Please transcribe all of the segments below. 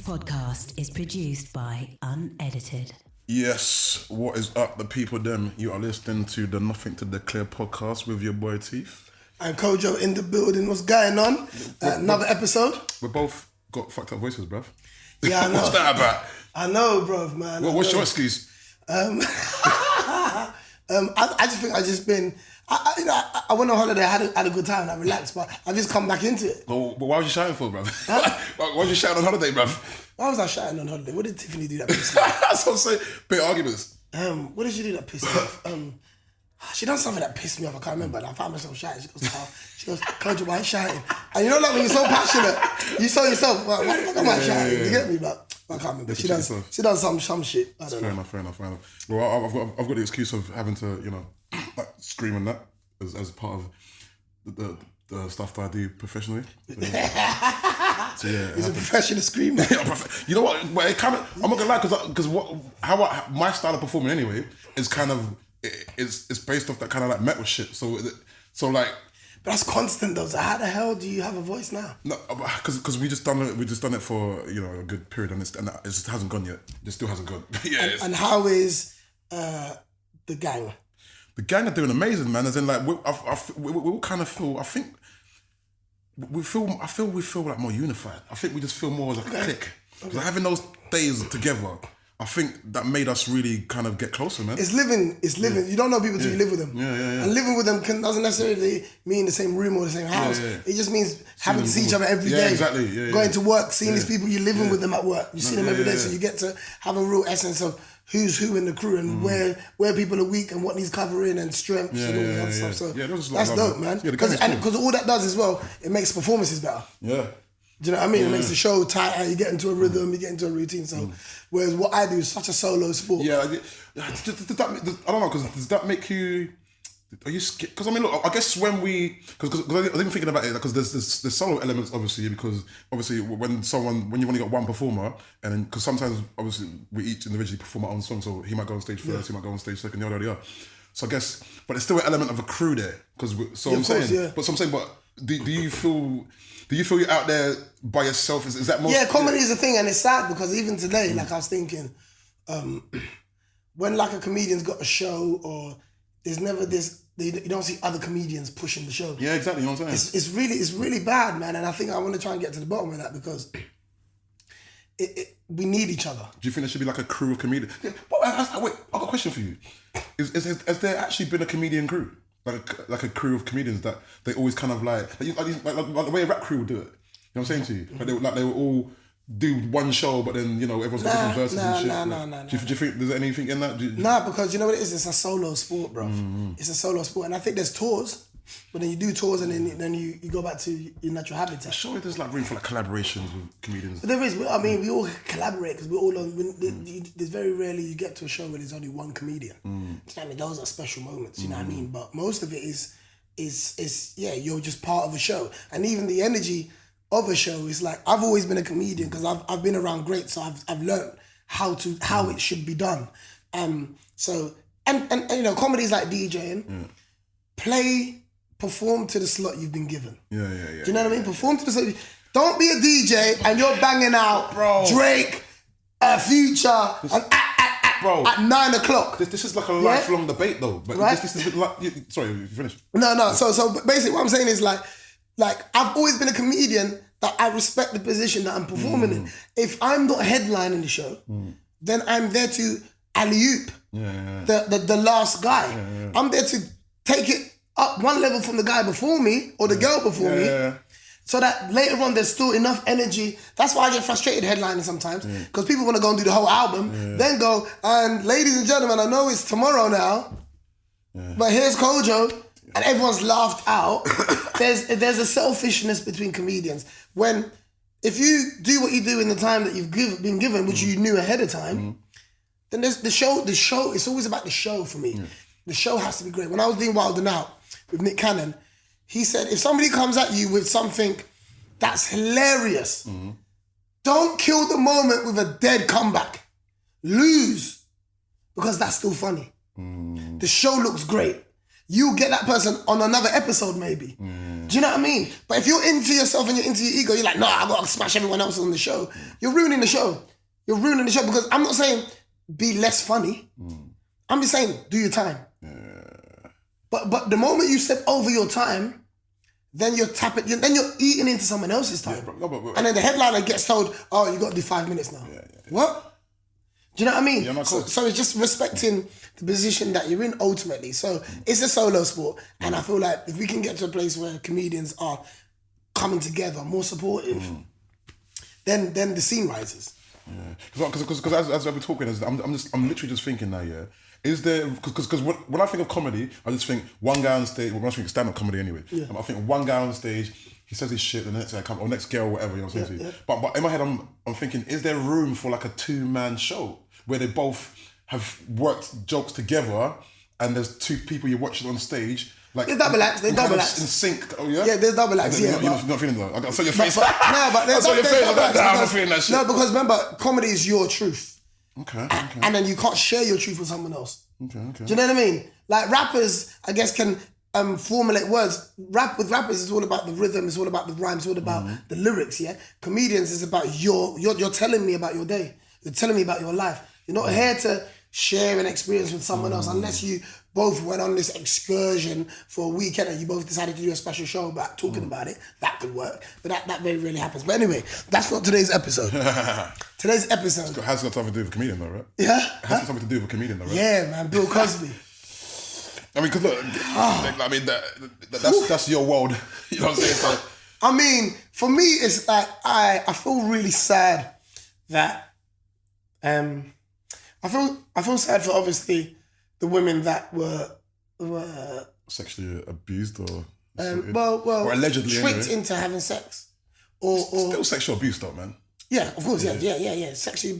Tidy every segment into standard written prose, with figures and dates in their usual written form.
podcast is produced by Unedited. Yes, what is up, the people them? You are listening to the Nothing to Declare podcast with your boy Teeth. And Kojo in the building. What's going on? Another episode. We both got fucked up voices, bruv. Yeah, I know. What's that about? I know, bruv, man. What's your excuse? I just think I went on holiday, I had a good time, I relaxed, but I've just come back into it. Well, why was you shouting for, bruv? Why was you shouting on holiday, bruv? Why was I shouting on holiday? What did Tiffany do that pissed me off? That's what I'm saying. Bit of arguments. What did she do that pissed me off? She done something that pissed me off, I can't remember, and I found myself shouting. She goes, Kojo, why are you shouting? And you know, like when you're so passionate, you saw yourself, well, why the fuck am I shouting? Yeah. You get me? But I can't remember. She done some shit. I don't know. Fair enough. Well, I've got the excuse of having to, like scream and that as part of the stuff that I do professionally. So, yeah, he's a professional screamer. You know what? But it kind of, I'm not gonna lie, because my style of performing anyway is kind of it's based off that kind of like metal shit. So like. But that's constant though. So how the hell do you have a voice now? No, because we just done it for a good period, and it just hasn't gone yet. It still hasn't gone. Yeah. And how is the gang? The gang are doing amazing, man. As in, like we all kind of feel. I feel like more unified. I think we just feel more as like a clique. Okay. Having those days together, I think that made us really kind of get closer, man. It's living. Yeah. You don't know people till you live with them. Yeah. And living with them doesn't necessarily mean the same room or the same house. Yeah. It just means having to see each other every day. Exactly. Yeah, going to work, seeing these people, you're living with them at work. You see them every day, so you get to have a real essence of who's who in the crew and where people are weak and what needs covering and strengths and all that stuff. So that's dope, man. Because all that does as well, it makes performances better. Yeah. Do you know what I mean? It makes the show tighter, you get into a rhythm, you get into a routine. So, whereas what I do is such a solo sport. Yeah, I don't know, because does that make you... Are you scared? Because I mean, look, I guess when we... Because I was even thinking about it, because there's solo elements, obviously, because obviously when you've only got one performer, and then, because sometimes, obviously, we each individually perform our own song, so he might go on stage first, he might go on stage second, yada. So I guess, but there's still an element of a crew there, because I'm saying, but do you feel you're out there by yourself? Is that more? Yeah, comedy is a thing, and it's sad because even today, like I was thinking, when like a comedian's got a show, or there's never this, you don't see other comedians pushing the show. Yeah, exactly. You know what I'm saying? It's really bad, man, and I think I want to try and get to the bottom of that because we need each other. Do you think there should be like a crew of comedians? Yeah, wait, I've got a question for you. Has there actually been a comedian crew? Like a crew of comedians that they always kind of like the way a rap crew would do it. You know what I'm saying to you? They would all do one show, but then everyone's got different verses and shit. No. Do you think there's anything in that? Nah, because you know what it is? It's a solo sport, bro. It's a solo sport, and I think there's tours. But then you do tours and then you go back to your natural habitat. Surely there's like room for like collaborations with comedians. But there is. I mean, we all collaborate because we're all on. There's very rarely you get to a show where there's only one comedian. You know what I mean? Those are special moments. You know what I mean? But most of it is you're just part of a show, and even the energy of a show is like, I've always been a comedian because I've been around greats, so I've learned how it should be done. So comedy is like DJing. Perform to the slot you've been given. Yeah. Do you know what I mean? Perform to the slot. Don't be a DJ and you're banging out Drake, Future, at 9 o'clock. This is like a lifelong debate though. But right? This is like, sorry, you finished. No. So basically what I'm saying is like I've always been a comedian that I respect the position that I'm performing in. If I'm not headlining the show, then I'm there to alley-oop the last guy. Yeah. I'm there to take it up one level from the guy before me or the girl before me, so that later on there's still enough energy. That's why I get frustrated headlining sometimes, because people want to go and do the whole album, then go, and ladies and gentlemen, I know it's tomorrow now, but here's Kojo, and everyone's laughed out. There's a selfishness between comedians. If you do what you do in the time that you've been given, which you knew ahead of time, then there's the show, it's always about the show for me. The show has to be great. When I was doing Wild 'N Out with Nick Cannon, he said, if somebody comes at you with something that's hilarious, don't kill the moment with a dead comeback. Lose, because that's still funny. The show looks great. You'll get that person on another episode maybe. Do you know what I mean? But if you're into yourself and you're into your ego, you're like, nah, I gotta smash everyone else on the show. You're ruining the show. You're ruining the show because I'm not saying be less funny. I'm just saying do your time. But the moment you step over your time, then you're eating into someone else's time. And then the headliner gets told, oh, you got to do 5 minutes now. What? Do you know what I mean? Yeah, so it's just respecting the position that you're in ultimately. So it's a solo sport. And I feel like if we can get to a place where comedians are coming together, more supportive, then the scene rises. Because as we're talking, I'm literally just thinking now, yeah. Is there, because when I think of comedy, I just think one guy on stage, when I think of stand-up comedy anyway, I think one guy on stage, he says his shit, and the next guy comes, or next girl, or whatever, you know what I'm saying? But in my head, I'm thinking, is there room for like a two-man show where they both have worked jokes together, and there's two people you're watching on stage? Like, there's double acts, in sync. Oh yeah? Yeah, there's double acts, You're not feeling that. I saw your face. But there's I saw your face. double acts I'm not feeling that shit. No, because remember, comedy is your truth. Okay. And then you can't share your truth with someone else. Okay. Do you know what I mean? Like rappers, I guess, can formulate words. With rappers, it's all about the rhythm, it's all about the rhymes, it's all about the lyrics, yeah? Comedians is about you're telling me about your day. You're telling me about your life. You're not here to share an experience with someone else unless you both went on this excursion for a weekend and you both decided to do a special show about talking about it. That could work. But that very rarely happens. But anyway, that's not today's episode. Today's episode has got something to do with a comedian though, right? Yeah? It has got something to do with a comedian though, right? Yeah, man, Bill Cosby. I mean, because look, I mean, that's your world. You know what I'm saying? So, I mean, for me, it's like, I feel really sad that, I feel sad for obviously the women that were sexually abused or or allegedly tricked anyway. into having sex, or still sexual abuse though, man. Yeah, of course, yeah. Sexual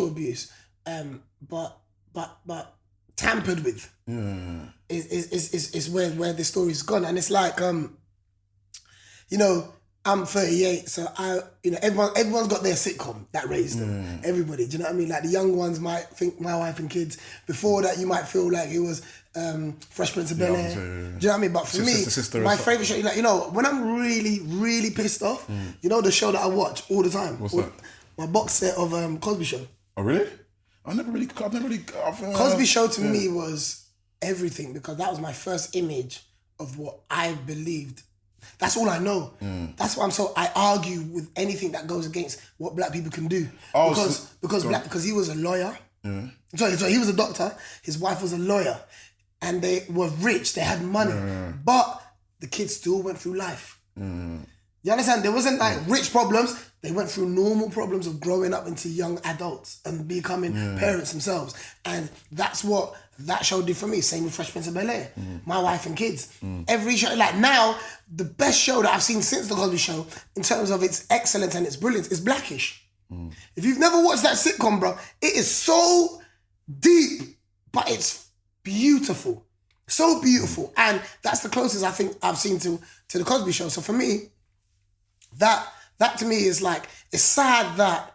abuse, but tampered with. Yeah, is where the story's gone, and it's like you know, I'm 38, so everyone's got their sitcom that raised them. Everybody, do you know what I mean? Like the young ones might think My Wife and Kids. Before that, you might feel like it was Fresh Prince of Bel-Air. Do you know what I mean? But for me, my favorite show, like, you know, when I'm really, really pissed off, you know the show that I watch all the time. What's that? My box set of Cosby Show. Oh really? I've never really. Cosby Show to me was everything because that was my first image of what I believed. That's all I know. That's why I argue with anything that goes against what black people can do. Because he was a lawyer. Sorry, he was a doctor. His wife was a lawyer. And they were rich. They had money. But the kids still went through life. You understand? There wasn't like rich problems. They went through normal problems of growing up into young adults and becoming parents themselves. And that's what that show did for me. Same with Fresh Prince of Bel-Air. My Wife and Kids. Every show, like now, the best show that I've seen since The Cosby Show, in terms of its excellence and its brilliance, is Blackish. If you've never watched that sitcom, bro, it is so deep, but it's beautiful. So beautiful. And that's the closest I think I've seen to The Cosby Show. So for me, that to me is like, it's sad that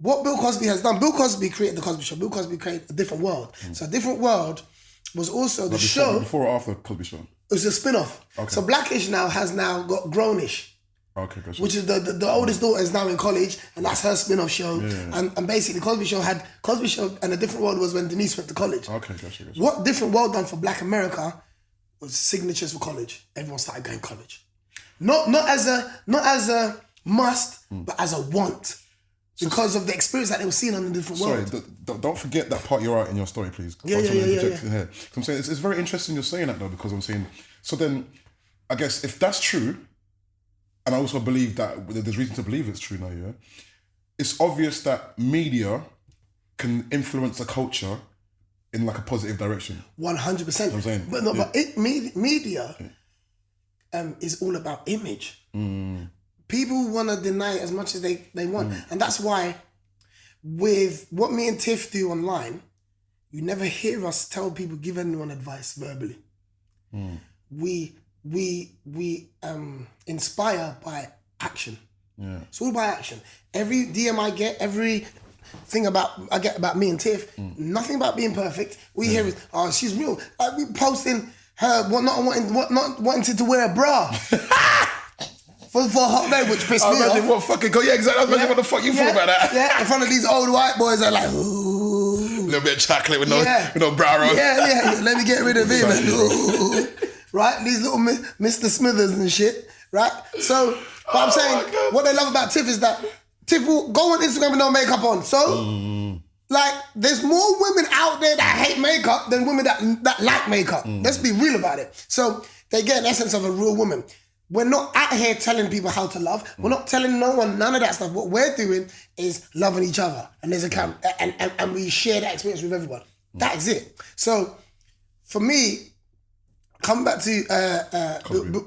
what Bill Cosby has done, Bill Cosby created The Cosby Show. Bill Cosby created A Different World. So A Different World was also the show. Before or after Cosby Show? It was a spin-off. Okay. So Blackish now has got Grownish. Okay, gotcha. Which is the oldest daughter is now in college, and that's her spin-off show. And basically Cosby Show and A Different World was when Denise went to college. Okay, gotcha. What Different World done for Black America was signatures for college. Everyone started going to college. Not as a must, but as a want. Because of the experience that they were seeing on A Different World. Sorry, don't forget that part you're out in your story, please. Yeah. In here. So I'm saying it's very interesting you're saying that though, because I'm saying, so then I guess if that's true, and I also believe that there's reason to believe it's true now, yeah, it's obvious that media can influence a culture in like a positive direction. 100%. You know what I'm saying? But media is all about image. People want to deny it as much as they want. And that's why with what me and Tiff do online, you never hear us tell people, give anyone advice verbally. We inspire by action. It's all by action. Every DM I get, every thing I get about me and Tiff, nothing about being perfect. We hear is, oh, she's real. Like we posting her not wanting to wear a bra. For a hot day, which pissed me off. Imagine what fucking go. Yeah, exactly. Imagine what the fuck you thought about that. Yeah, in front of these old white boys, are like, ooh. A little bit of chocolate with no brow on. Yeah. Let me get rid of him. Ooh. Right? These little Mr. Smithers and shit. Right? So, but I'm saying, what they love about Tiff is that Tiff will go on Instagram with no makeup on. So, like, there's more women out there that hate makeup than women that like makeup. Let's be real about it. So, they get an essence of a real woman. We're not out here telling people how to love. We're not telling no one none of that stuff. What we're doing is loving each other. And there's a camp, and we share that experience with everyone. That is it. So, for me, coming back to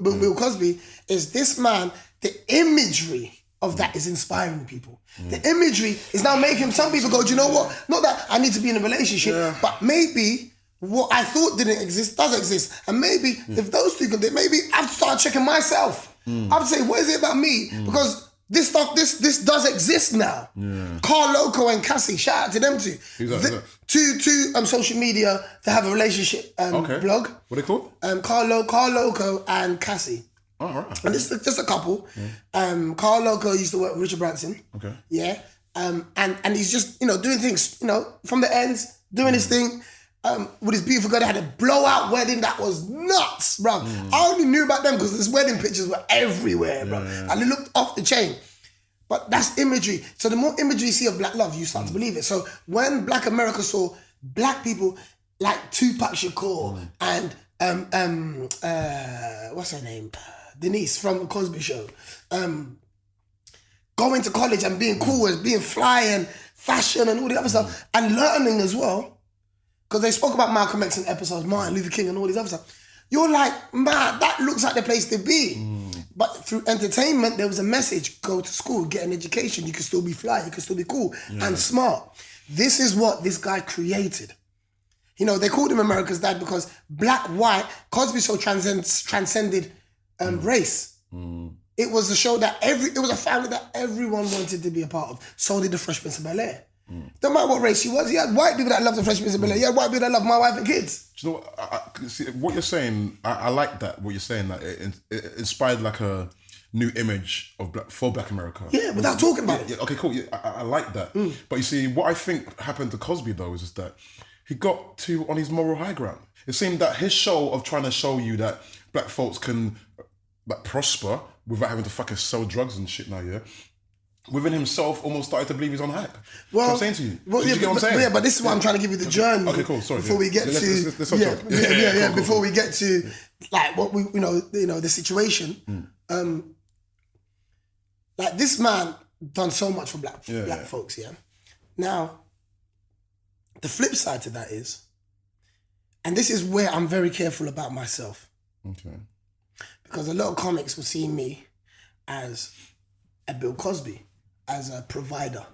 Bill Cosby, is this man, the imagery of that is inspiring people. The imagery is now making some people go, do you know what? Not that I need to be in a relationship, but maybe what I thought didn't exist does exist. And maybe if those two can do it, maybe I have to start checking myself. I have to say, what is it about me? Because this stuff, this does exist now. Carl Loco and Cassie, shout out to them two. Two social media to have a relationship blog. What are they called? Carl Loco and Cassie. Oh, all right. And this is just a couple. Carl Loco used to work with Richard Branson. Okay. Yeah. And he's just, doing things, from the ends, doing his thing. With his beautiful girl, they had a blowout wedding that was nuts, bro. I only knew about them because his wedding pictures were everywhere, bro. And they looked off the chain. But that's imagery. So the more imagery you see of black love, you start to believe it. So when Black America saw black people like Tupac Shakur and what's her name? Denise from the Cosby Show, going to college and being cool and being fly and fashion and all the other stuff and learning as well. Because they spoke about Malcolm X in episodes, Martin Luther King and all these other stuff. You're like, man, that looks like the place to be. But through entertainment, there was a message. Go to school, get an education. You can still be fly. You can still be cool and smart. This is what this guy created. They called him America's Dad because black, white, Cosby Show transcended race. It was a show that it was a family that everyone wanted to be a part of. So did the Fresh Prince of Bel-Air. Don't matter what race she was. He had white people that loved the Fresh Prince of Bel-Air. He had white people that loved my wife and kids. Do you know what? See, what you're saying, I like that, what you're saying, that it inspired like a new image of for Black America. Yeah, without talking about it. Yeah, okay, cool. Yeah, I like that. But you see, what I think happened to Cosby, though, is just that he got on his moral high ground. It seemed that his show of trying to show you that black folks can prosper without having to fucking sell drugs and shit now, within himself almost started to believe he's on hype. Well, I'm saying to you. Well, you get what I'm saying? Yeah, but this is why I'm trying to give you the journey. Okay, cool. Sorry. Before we get to before we get to like what we the situation. Like this man done so much for black folks. Yeah. Now, the flip side to that is, and this is where I'm very careful about myself. Okay. Because a lot of comics will see me as a Bill Cosby, as a provider.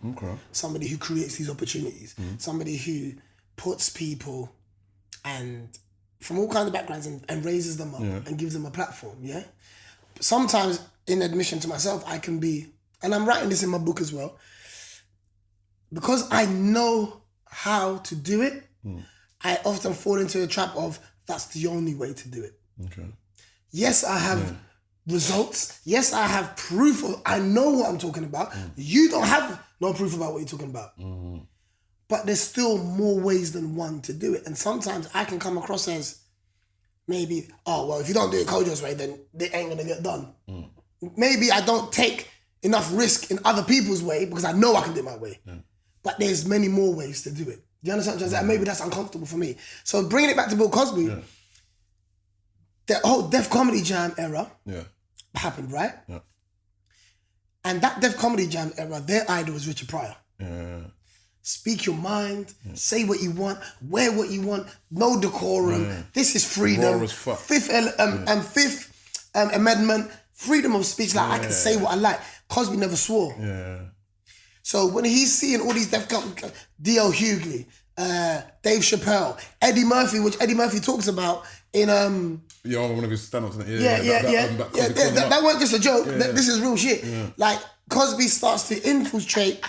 Okay. Somebody who creates these opportunities. Somebody who puts people and from all kinds of backgrounds and raises them up and gives them a platform, Sometimes, in admission to myself, I can be, and I'm writing this in my book as well, because I know how to do it, I often fall into the trap of that's the only way to do it. Okay. Yes, I have results. Yes, I have proof of, I know what I'm talking about. You don't have no proof about what you're talking about. But there's still more ways than one to do it. And sometimes I can come across as maybe, if you don't do it Kojo's way, then they ain't gonna get done. Maybe I don't take enough risk in other people's way because I know I can do it my way. But there's many more ways to do it. Do you understand what I'm saying? Maybe that's uncomfortable for me. So bringing it back to Bill Cosby, the whole Def Comedy Jam era happened, right? Yeah. And that Def Comedy Jam era, their idol was Richard Pryor. Yeah. Speak your mind, say what you want, wear what you want, no decorum. This is freedom. Fifth Amendment, freedom of speech. Like I can say what I like. Cosby never swore. Yeah. So when he's seeing all these Def Comedy, D.L. Hughley, Dave Chappelle, Eddie Murphy, which Eddie Murphy talks about in one of his stand-ups. That wasn't just a joke. This is real shit. Like Cosby starts to infiltrate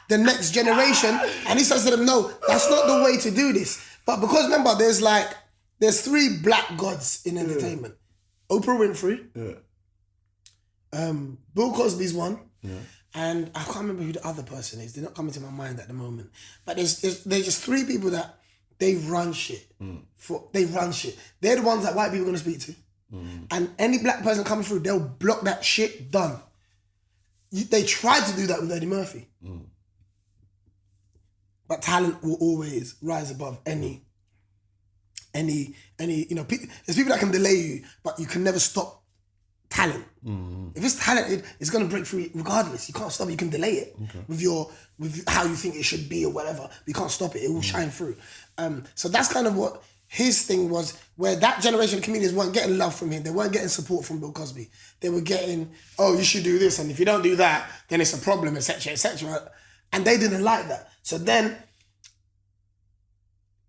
the next generation, and he says to them, "No, that's not the way to do this." But because remember, there's like there's 3 black gods in entertainment. Oprah Winfrey. Yeah. Bill Cosby's one. Yeah. And I can't remember who the other person is. They're not coming to my mind at the moment. But there's just 3 people that they run shit. They run shit. They're the ones that white people are going to speak to. And any black person coming through, they'll block that shit, done. They tried to do that with Eddie Murphy. But talent will always rise above any, there's people that can delay you, but you can never stop talent. If it's talented, it's gonna break through regardless. You can't stop it. You can delay it with how you think it should be or whatever. You can't stop it. It will shine through. So that's kind of what his thing was, where that generation of comedians weren't getting love from him. They weren't getting support from Bill Cosby. They were getting, oh, you should do this, and if you don't do that, then it's a problem, etc., etc. And they didn't like that. So then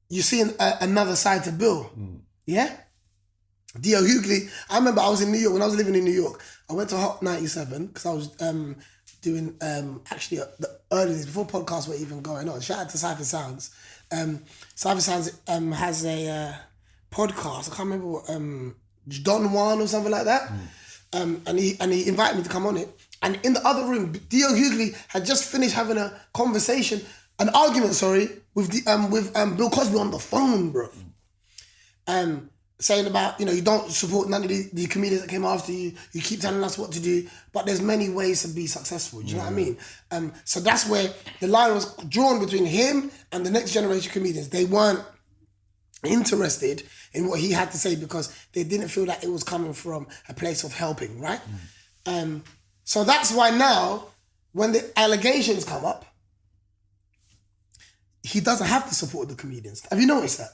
you see another side to Bill. Yeah? D.L. Hughley, I remember I was in New York, when I was living in New York, I went to Hot 97 because I was doing, actually, the early days, before podcasts were even going on. Shout out to Cypher Sounds. Cypher Sounds has a podcast, I can't remember what, Don Juan or something like that. And he invited me to come on it. And in the other room, D.L. Hughley had just finished having an argument, with Bill Cosby on the phone, bro. Saying about, you don't support none of the comedians that came after you. You keep telling us what to do, but there's many ways to be successful. Do you know what I mean? So that's where the line was drawn between him and the next generation of comedians. They weren't interested in what he had to say because they didn't feel that it was coming from a place of helping, right? So that's why now, when the allegations come up, he doesn't have to support the comedians. Have you noticed that?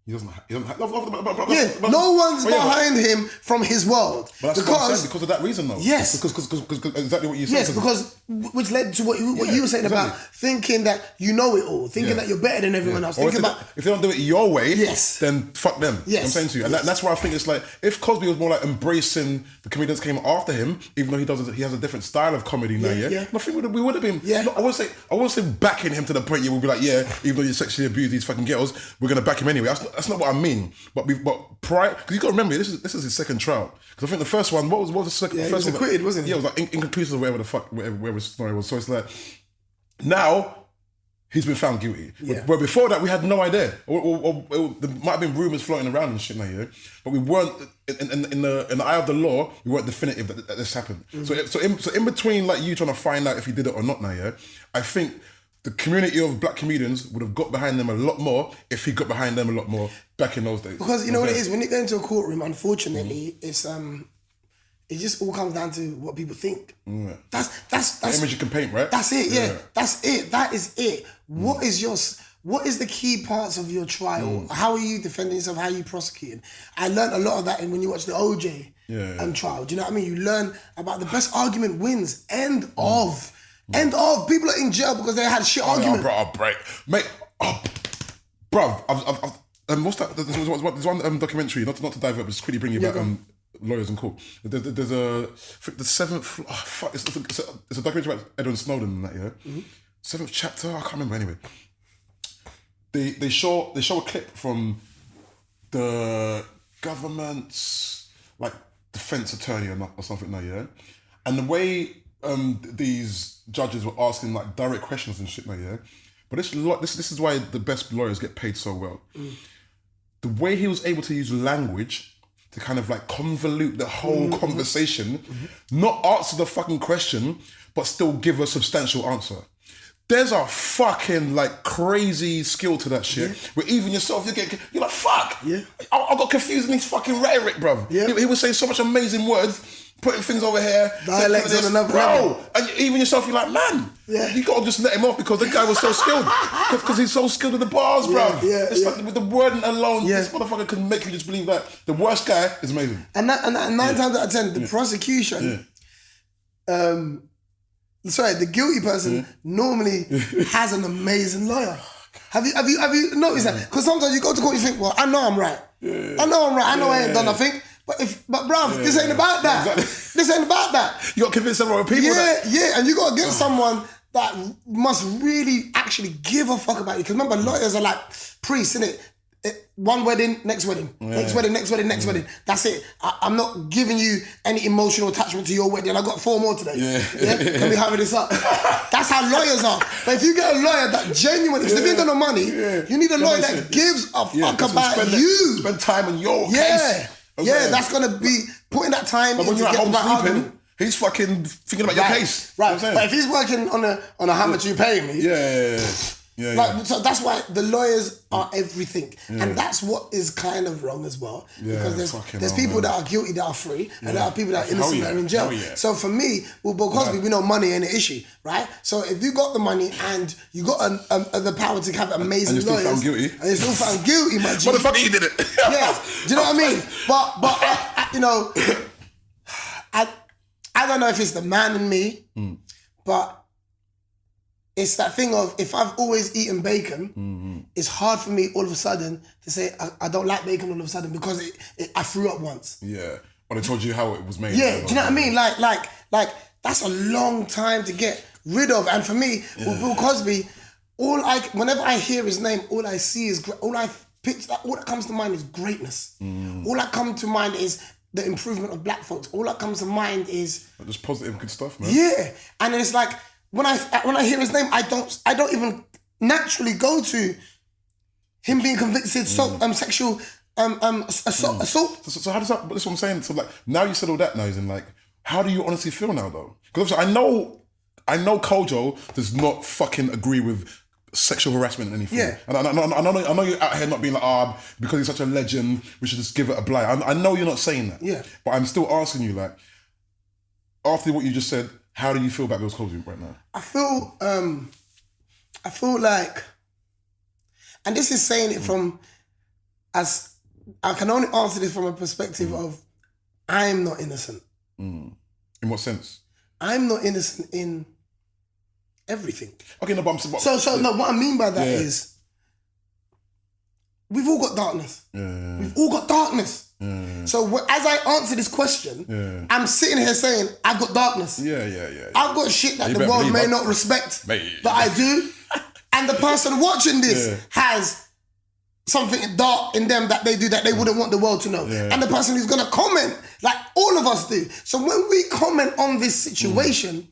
He doesn't have no one's behind him from his world. But that's what I'm saying, because of that reason, though. Yes. Because exactly what you said. Yes, because which led to what you were saying about thinking that you know it all, thinking that you're better than everyone else. Or if they don't do it your way, then fuck them. Yes. I'm saying to you. And that's why I think it's like, if Cosby was more like embracing the comedians came after him, even though he has a different style of comedy now, I think we would have been, I won't say backing him to the point you would be like, even though you sexually abuse these fucking girls, we're going to back him anyway. That's not what I mean. But prior, because you got to remember, this is his second trial. Because I think the first one, what was the second? He was acquitted, wasn't he? Yeah, it was like inconclusive or whatever the fuck, whatever the story was. So it's like, now he's been found guilty. Yeah. Where before that we had no idea. Or there might have been rumours floating around and shit now, but we weren't in the eye of the law. We weren't definitive that this happened. So in between, like, you trying to find out if he did it or not now, I think the community of black comedians would have got behind them a lot more if he got behind them a lot more back in those days. Because you know what it is, when you go into a courtroom, unfortunately, it's it just all comes down to what people think. That's the image you can paint, right? That's it, That's it. That is it. What is the key parts of your trial? How are you defending yourself? How are you prosecuting? I learned a lot of that when you watch the OJ trial. Do you know what I mean? You learn about the best argument wins. End of. People are in jail because they had a shit argument. Bruv, what's that? There's one documentary, not to dive up, but just quickly bring you back lawyers and court. There's the seventh, it's a documentary about Edward Snowden and that, Seventh chapter, I can't remember anyway. They show a clip from the government's like defense attorney or something now, and the way these judges were asking like direct questions and shit now, but this is why the best lawyers get paid so well. The way he was able to use language to kind of like convolute the whole conversation, not answer the fucking question, but still give a substantial answer. There's a fucking like crazy skill to that shit. Where even yourself, you're like, fuck. I got confused in his fucking rhetoric, bruv. He was saying so much amazing words, putting things over here, dialects on another bro. And even yourself, you're like, man, you gotta just let him off because the guy was so skilled. Because he's so skilled with the bars, bruv. Like, with the wording alone, this motherfucker can make you just believe that the worst guy is amazing. And 9 times out of 10, the prosecution, the guilty person normally has an amazing lawyer. Have you noticed that? Because sometimes you go to court, you think, well, I know I'm right. I know I'm right. I know I ain't done nothing. But bruv, this ain't about that. Exactly. This ain't about that. You got to convince several people that. And you got to get someone that must really actually give a fuck about you. Because remember, lawyers are like priests, innit? one wedding, next wedding, next wedding, next wedding, next wedding. That's it. I'm not giving you any emotional attachment to your wedding. I got 4 more today. Yeah? Can we hurry this up? That's how lawyers are. But if you get a lawyer that genuinely, if you ain't got no money, you need a lawyer that gives a fuck about you. Spend time on your case. Yeah, that's gonna be putting that time. But when you're at home sleeping, he's fucking thinking about your case. Right. You know but if he's working on a how much you paying me. So that's why the lawyers are everything. And that's what is kind of wrong as well. Because there's people that are guilty that are free and there are people that are innocent that are in jail. So for me, with Bill Cosby, we know money ain't an issue, right? So if you got the money and you got the power to have amazing lawyers. And you're still found guilty, my G. Motherfucker, he did it. Yeah. Do you know what I mean? But I, you know, I don't know if it's the man in me, but it's that thing of, if I've always eaten bacon, it's hard for me all of a sudden to say I don't like bacon all of a sudden because I threw up once. Yeah. When I told you how it was made. Yeah, do you know what I mean? Like that's a long time to get rid of. And for me, with Bill Cosby, whenever I hear his name, all I see is, all that comes to mind is greatness. All that comes to mind is the improvement of black folks. All that comes to mind is just positive, good stuff, man. Yeah, and it's like when I hear his name, I don't even naturally go to him being convicted sexual assault. So how does that? That's what I'm saying. So like now you said all that now, and like, how do you honestly feel now though? Because I know Kojo does not fucking agree with sexual harassment in any form. Yeah. And I know you're out here not being like, because he's such a legend, we should just give it a blight. I know you're not saying that. Yeah. But I'm still asking you, like, after what you just said, how do you feel about Bill Cosby right now? I feel like, and this is saying it from, as I can only answer this from a perspective of, I'm not innocent. In what sense? I'm not innocent in everything. Okay, no, but what I mean by that is, we've all got darkness. Yeah. We've all got darkness. Yeah. So as I answer this question, I'm sitting here saying, I've got darkness. Yeah. I've got shit that the world may not respect, but I do. And the person watching this has something dark in them that they do that they wouldn't want the world to know. Yeah. And the person who's going to comment, like all of us do. So when we comment on this situation,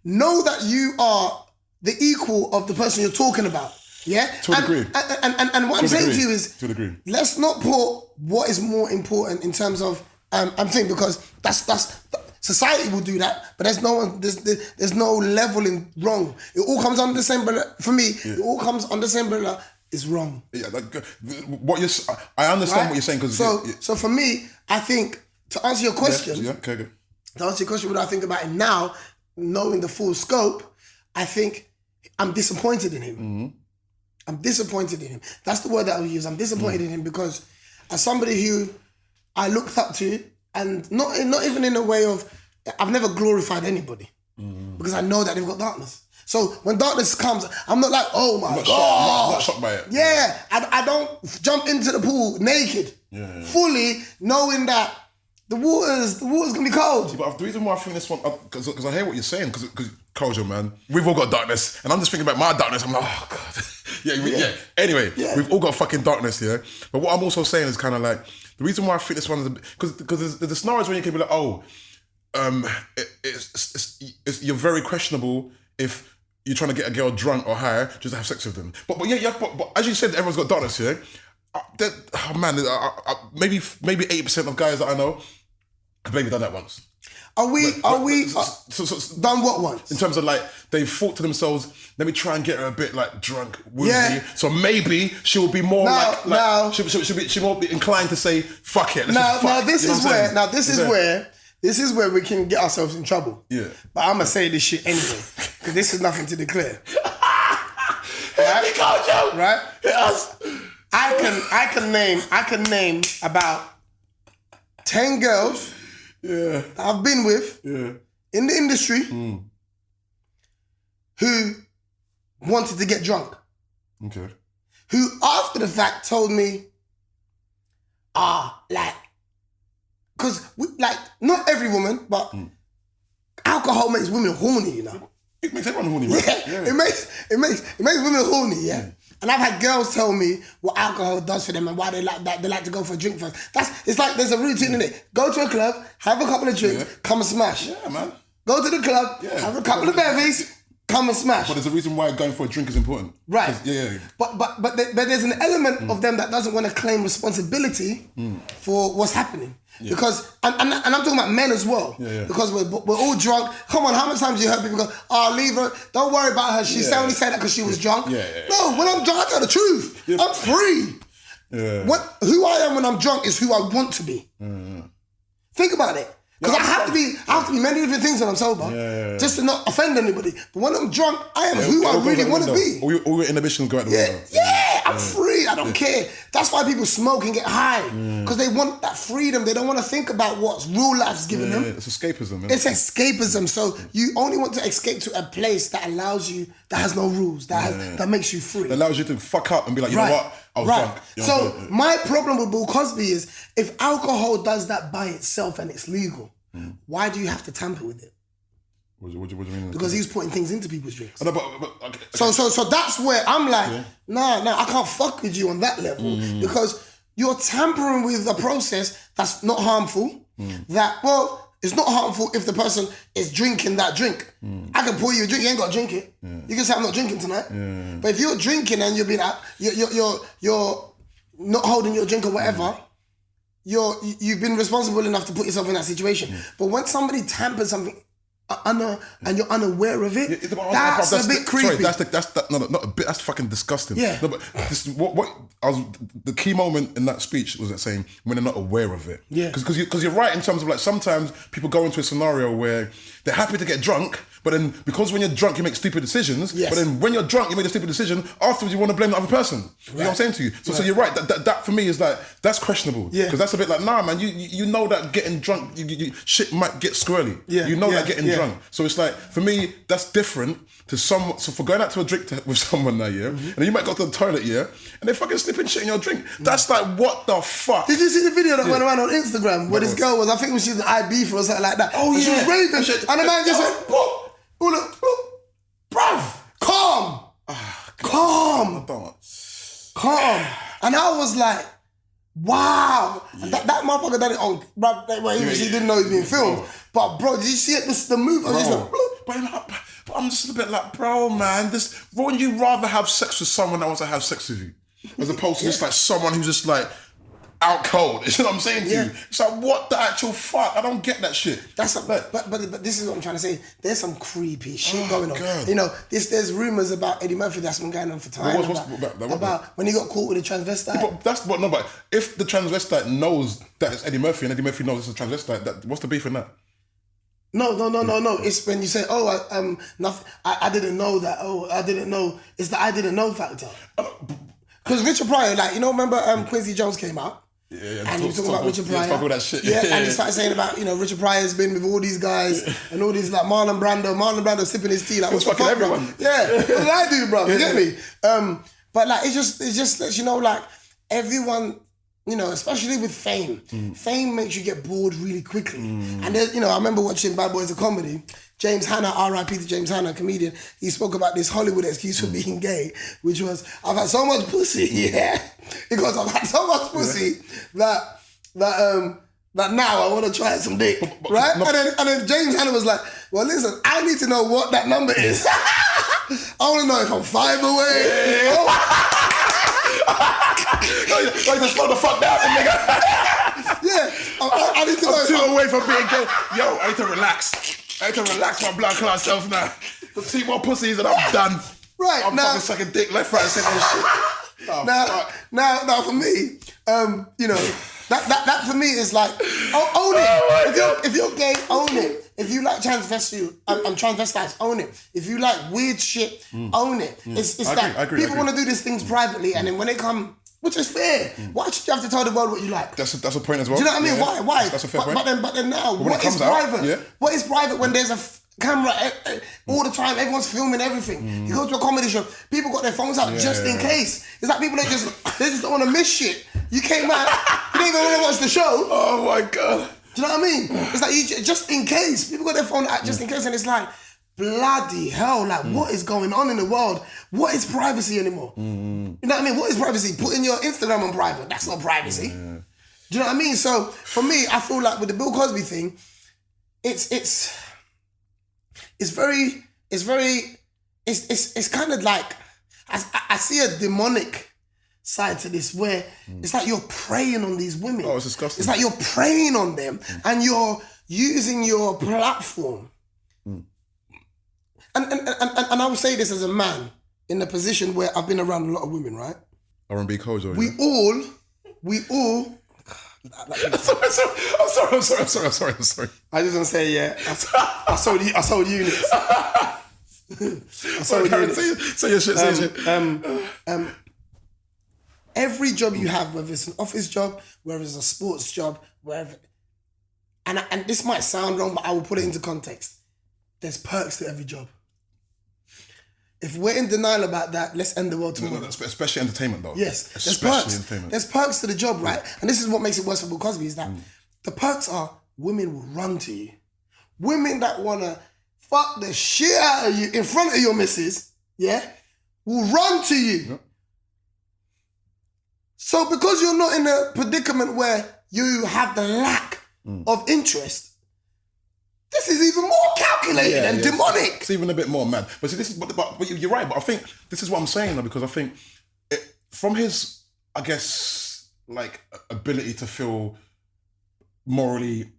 know that you are the equal of the person you're talking about. Yeah? To a degree. And what I'm saying to you is, to a degree, let's not put what is more important in terms of, I'm saying, because that's society will do that, but there's no leveling wrong. It all comes under the same umbrella. For me, it all comes under the same umbrella. Is wrong. Yeah, like I understand what you're saying, because so for me, I think, to answer your question, okay, good. To answer your question, what I think about it now, knowing the full scope, I think I'm disappointed in him. I'm disappointed in him. That's the word that I would use. I'm disappointed in him because, as somebody who I looked up to, and not even in a way of, I've never glorified anybody because I know that they've got darkness. So when darkness comes, I'm not like, oh my God. I'm not shocked by it. Yeah, I don't jump into the pool naked, fully knowing that the water's gonna be cold. But the reason why I think this one, because I hear what you're saying, because Kojo, man, we've all got darkness, and I'm just thinking about my darkness. I'm like, oh God, yeah. Anyway, we've all got fucking darkness, yeah. But what I'm also saying is kind of like, the reason why I think this one is, because there's the scenarios when you can be like, you're very questionable if you're trying to get a girl drunk or high just to have sex with them. But as you said, everyone's got darkness here. Maybe 80% of guys that I know have maybe done that once. Are we done what once? In terms of like, they've thought to themselves, let me try and get her a bit like drunk, woozy. So maybe she'll be more she'll more be inclined to say, fuck it. This is where we can get ourselves in trouble. Yeah. But I'm going to say this shit anyway, because this is nothing to declare. Right? I can name about 10 girls that I've been with in the industry who wanted to get drunk. Okay. Who after the fact told me, because, not every woman, but alcohol makes women horny, you know. It makes everyone horny, right? Yeah. It makes women horny, yeah. And I've had girls tell me what alcohol does for them and why they like that. They like to go for a drink first. It's like there's a routine in it. Go to a club, have a couple of drinks, come and smash. Yeah, man. Go to the club, have a couple of bevies, come and smash. But there's a reason why going for a drink is important. Right. Yeah. But there's an element of them that doesn't want to claim responsibility for what's happening. Yeah. Because, and I'm talking about men as well. Yeah. Because we're all drunk. Come on, how many times you heard people go, oh, leave her, don't worry about her. She only said that because she was drunk. No, when I'm drunk, I tell the truth. Yeah. I'm free. Yeah. Who I am when I'm drunk is who I want to be. Think about it. Because I have to be many different things when I'm sober, just to not offend anybody. But when I'm drunk, I am who I really want to be. All your inhibitions go out the window. Yeah, I'm free. I don't care. That's why people smoke and get high. Because they want that freedom. They don't want to think about what real life's giving them. It's escapism. It's escapism. So you only want to escape to a place that allows you, that has no rules, that makes you free. That allows you to fuck up and be like, you know what? I was drunk. So my problem with Bill Cosby is, if alcohol does that by itself and it's legal, why do you have to tamper with it? What do you mean? Because he's putting things into people's drinks. No, but okay. So that's where I'm like, nah, I can't fuck with you on that level because you're tampering with a process that's not harmful. It's not harmful if the person is drinking that drink. I can pour you a drink, you ain't got to drink it. You can say, I'm not drinking tonight. But if you're drinking and you're not holding your drink or whatever, you've been responsible enough to put yourself in that situation. But when somebody tampers something and you're unaware of it, that's a bit creepy. Sorry, not a bit. That's fucking disgusting. Yeah. No, but the key moment in that speech was that saying when they're not aware of it. Yeah. Because you're right in terms of like sometimes people go into a scenario where they're happy to get drunk, but then because when you're drunk you make stupid decisions. Yes. But then when you're drunk you make a stupid decision. Afterwards you want to blame the other person. You know what I'm saying to you? So you're right. That for me is like that's questionable. Yeah. Because that's a bit like man. You know that getting drunk shit might get squirrely. Yeah. You know that getting drunk. So it's like, for me, that's different to so for going out to a drink with someone now, and then you might go to the toilet, and they fucking slipping shit in your drink. That's like, what the fuck? Did you see the video that went around on Instagram where this girl was, I think she was an IB for or something like that. Oh, she was raving shit. And the man just went, bruv, calm. Calm. And I was like, wow. And that motherfucker done it on, bruv, he didn't know he was being filmed. But bro, did you see it? The move? I was just like, but I'm just a bit like, bro, man, wouldn't you rather have sex with someone that wants to have sex with you? As opposed to just like someone who's just like out cold. You know what I'm saying to you? It's like, what the actual fuck? I don't get that shit. But this is what I'm trying to say. There's some creepy shit going on. God. You know, there's rumours about Eddie Murphy that's been going on for time. About when he got caught with a transvestite. But if the transvestite knows that it's Eddie Murphy and Eddie Murphy knows it's a transvestite, what's the beef in that? No. It's when you say, nothing. I didn't know that. I didn't know. It's the I didn't know factor. Because Richard Pryor, like, you know, remember Quincy Jones came out? Yeah. And he was talking about Richard Pryor. All that shit. Yeah, and he started saying about, Richard Pryor's been with all these guys and all these, like, Marlon Brando sipping his tea. Like, what's fucking everyone. Bro? Yeah, what did I do, bro? You get me? But, like, it just lets you know, like, everyone, especially with fame. Fame makes you get bored really quickly. And there's, I remember watching Bad Boys of Comedy. James Hanna, R.I.P. to James Hanna, comedian, he spoke about this Hollywood excuse for being gay, which was, I've had so much pussy, because I've had so much pussy that now I want to try some dick, right? And then James Hanna was like, well, listen, I need to know what that number is. I want to know if I'm 5 away. Like to slow the fuck down, nigga. I need to know. I'm 2 away from being gay. Yo, I need to relax. I need to relax my blood class self now. 2 more pussies and I'm done. Right. I'm fucking sucking dick left, right, center and shit. Now for me, that for me is like, own it. If you're gay, own it. If you like transvestites, own it. If you like weird shit, own it. It's like people want to do these things privately, and then when they come, which is fair. Why should you have to tell the world what you like? That's a point as well. Do you know what I mean? Why? That's a fair point. But then now, what is private? What is private when there's a camera all the time? Everyone's filming everything. You go to a comedy show, people got their phones out just in case. It's like people they just don't want to miss shit. You came out, you didn't even want to watch the show. Oh my god. Do you know what I mean? It's like just in case. People got their phone out just in case, and it's like, bloody hell, like what is going on in the world? What is privacy anymore? You know what I mean? What is privacy? Putting your Instagram on private, that's not privacy. Do you know what I mean? So for me, I feel like with the Bill Cosby thing, it's kind of like, I see a demonic side to this where it's like you're preying on these women. Oh, it's disgusting. It's like you're preying on them and you're using your platform. And I will say this as a man in a position where I've been around a lot of women, right? R&B Kojo. We all. I'm sorry. I just want to say, yeah, I sold units. I sold units. Say your shit. Every job you have, whether it's an office job, whether it's a sports job, wherever, and this might sound wrong, but I will put it into context. There's perks to every job. If we're in denial about that, let's end the world tomorrow. No, especially entertainment, though. Yes, there's especially perks. Entertainment. There's perks to the job, right? And this is what makes it worse for Bill Cosby, is that the perks are women will run to you. Women that want to fuck the shit out of you in front of your missus, yeah, will run to you. Yep. So because you're not in a predicament where you have the lack of interest, this is even more calculated and demonic. It's even a bit more mad. But see, this is, but you're right. But I think this is what I'm saying though, because I think from his, I guess, like ability to feel morally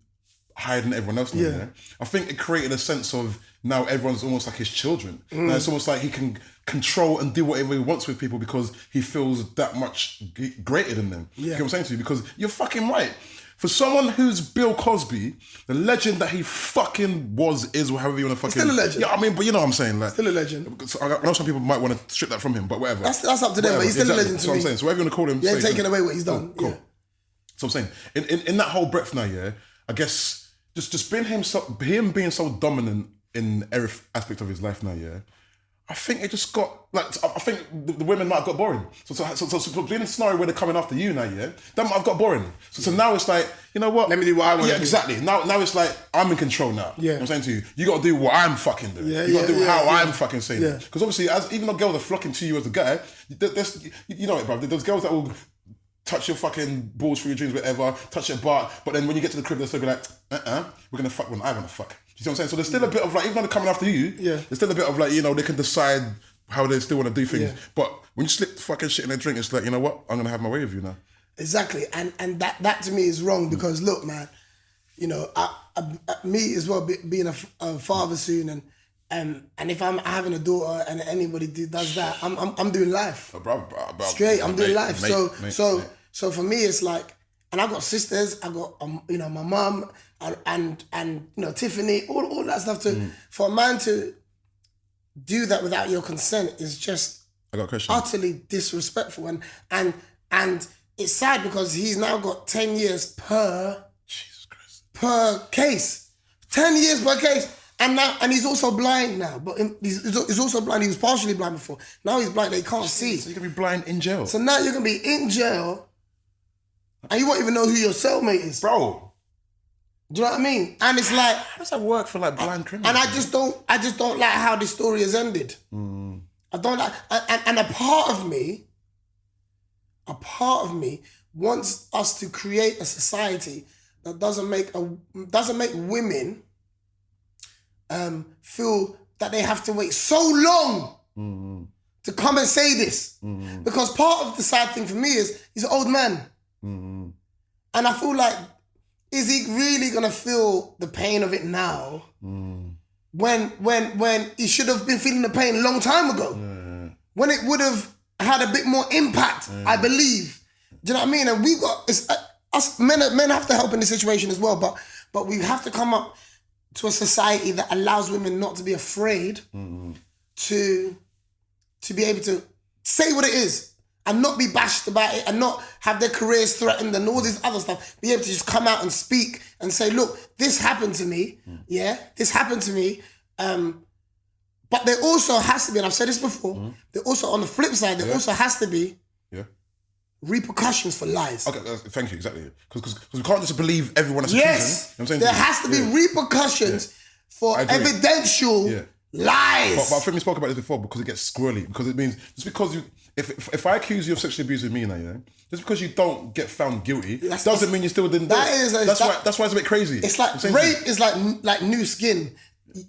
higher than everyone else. Yeah. I think it created a sense of now everyone's almost like his children. Now it's almost like he can control and do whatever he wants with people because he feels that much greater than them. Yeah. You know what I'm saying to you? Because you're fucking right. For someone who's Bill Cosby, the legend that he fucking is, or however you want to fucking... Still a legend. Yeah, I mean, but you know what I'm saying. Like, still a legend. I know some people might want to strip that from him, but whatever. That's up to them, but he's still a legend to me. That's what I'm saying. So whatever you want to call him... You ain't taking away what he's done. Cool. Yeah. So I'm saying, in that whole breadth now, yeah, I guess just being him being so dominant in every aspect of his life now, yeah, I think it just got, like, I think the women might have got boring. So being in a scenario where they're coming after you now, yeah, that might have got boring. So now it's like, you know what? Let me do what I want to do. Exactly. Now it's like, I'm in control now. Yeah. You know what I'm saying to you? You got to do what I'm fucking doing. You got to do how I'm fucking saying it. Because obviously, even though girls are flocking to you as a guy, you know it, bro. There's girls that will touch your fucking balls for your dreams, whatever, touch your butt, but then when you get to the crib, they'll still be like, we're going to fuck when I want to fuck. You see what I'm saying? So there's still a bit of like, even though they're coming after you, there's still a bit of like, you know, they can decide how they still want to do things. Yeah. But when you slip fucking shit in their drink, it's like, you know what? I'm going to have my way with you now. Exactly. And that to me is wrong because look, man, you know, me as well, being a father soon and if I'm having a daughter and anybody does that, I'm doing life. Straight, I'm doing life. So for me, it's like, and I got sisters, I got you know, my mum and you know, Tiffany, all that stuff. For a man to do that without your consent is just utterly disrespectful, and it's sad because he's now got 10 years per case, 10 years per case. And he's also blind now, but he's also blind. He was partially blind before. Now he's blind, he can't see. So you're going to be blind in jail. So now you're going to be in jail and you won't even know who your cellmate is. Bro. Do you know what I mean? And it's like... How does that work for like blind criminals? And I just don't like how this story has ended. I don't like... And a part of me wants us to create a society that doesn't make women... feel that they have to wait so long to come and say this. Because part of the sad thing for me is he's an old man. And I feel like, is he really gonna feel the pain of it now when he should have been feeling the pain a long time ago? When it would have had a bit more impact, I believe. Do you know what I mean? And we've got, us men have to help in this situation as well, but we have to come up to a society that allows women not to be afraid to be able to say what it is and not be bashed about it and not have their careers threatened and all this other stuff. Be able to just come out and speak and say, look, this happened to me. This happened to me. But there also has to be, and I've said this before, there also, on the flip side, there also has to be repercussions for lies. Okay, thank you, exactly. Because we can't just believe everyone that's accusing. Yes, there has to be repercussions for evidential Lies. But I think we spoke about this before because it gets squirrely. Because it means just because you, if I accuse you of sexually abusing me now, yeah, just because you don't get found guilty doesn't mean you still didn't do it. That's why it's a bit crazy. It's like rape is like new skin.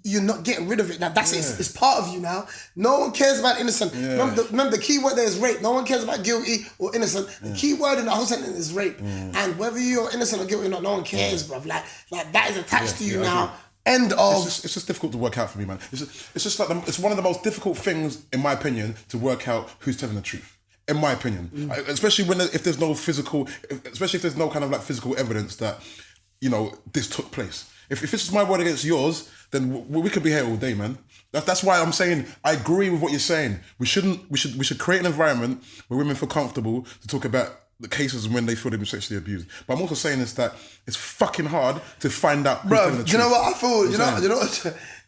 You're not getting rid of it. Now that's it. It's part of you now. No one cares about innocent. Yeah. Remember the key word there is rape. No one cares about guilty or innocent. The key word in the whole sentence is rape. And whether you're innocent or guilty or not, no one cares, bruv. Like that is attached to you now. End of. It's just difficult to work out for me, man. It's just like it's one of the most difficult things, in my opinion, to work out who's telling the truth. In my opinion, especially if there's no physical, especially if there's no kind of like physical evidence that, you know, this took place. If this is my word against yours, then we could be here all day, man. That's why I'm saying I agree with what you're saying. We should create an environment where women feel comfortable to talk about the cases when they feel they've been sexually abused. But I'm also saying is that it's fucking hard to find out who's telling the truth. Do you know what I feel?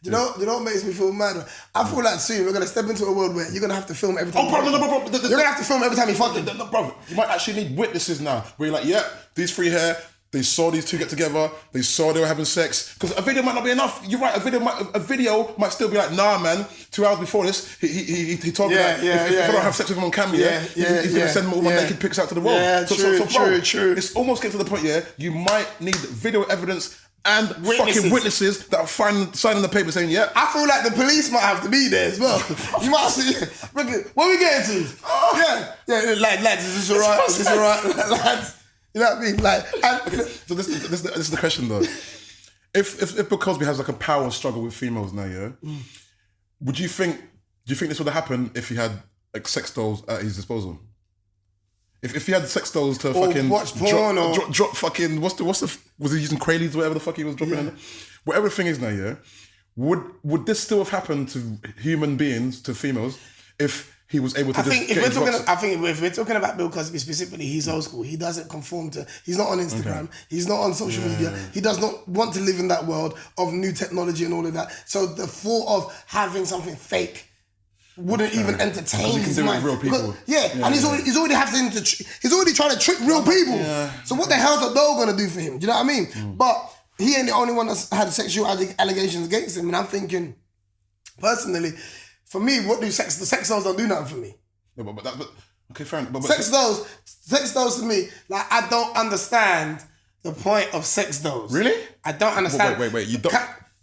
You know what makes me feel mad? I feel like soon we're gonna step into a world where you're gonna have to film every time. You're gonna have to film every time you fucking. No, bro, you might actually need witnesses now. Where you're like, yeah, these three here. They saw these two get together. They saw they were having sex. Because a video might not be enough. You're right. A video might still be like, nah, man. 2 hours before this, he told me that if I don't have sex with him on camera, he's gonna send all my naked pics out to the world. Yeah, true. It's almost getting to the point. You might need video evidence and fucking witnesses that are signing the paper saying, yeah. I feel like the police might have to be there as well. You might see. What are we getting to? Lads, is this all right? Is this all right, lads? You know what I mean? Like, so this is the question though. If Bill Cosby has like a power struggle with females now, do you think this would have happened if he had like sex dolls at his disposal? If he had sex dolls to fucking watch porn drop fucking was he using Craigslist or whatever the fuck he was dropping in? Whatever the thing is now, would this still have happened to human beings, to females, if he was able to I think if we're talking about Bill Cosby specifically, he's old school. He doesn't conform to, he's not on Instagram, he's not on social media, he does not want to live in that world of new technology and all of that. So the thought of having something fake wouldn't even entertain his mind. Real people. And he's already trying to trick real people. So what the hell's a doll gonna do for him? Do you know what I mean? But he ain't the only one that's had sexual allegations against him, and I'm thinking, personally, for me, the sex dolls don't do nothing for me. No, but okay, fair enough. Sex dolls to me, like, I don't understand the point of sex dolls. Really? I don't understand. Wait, you don't.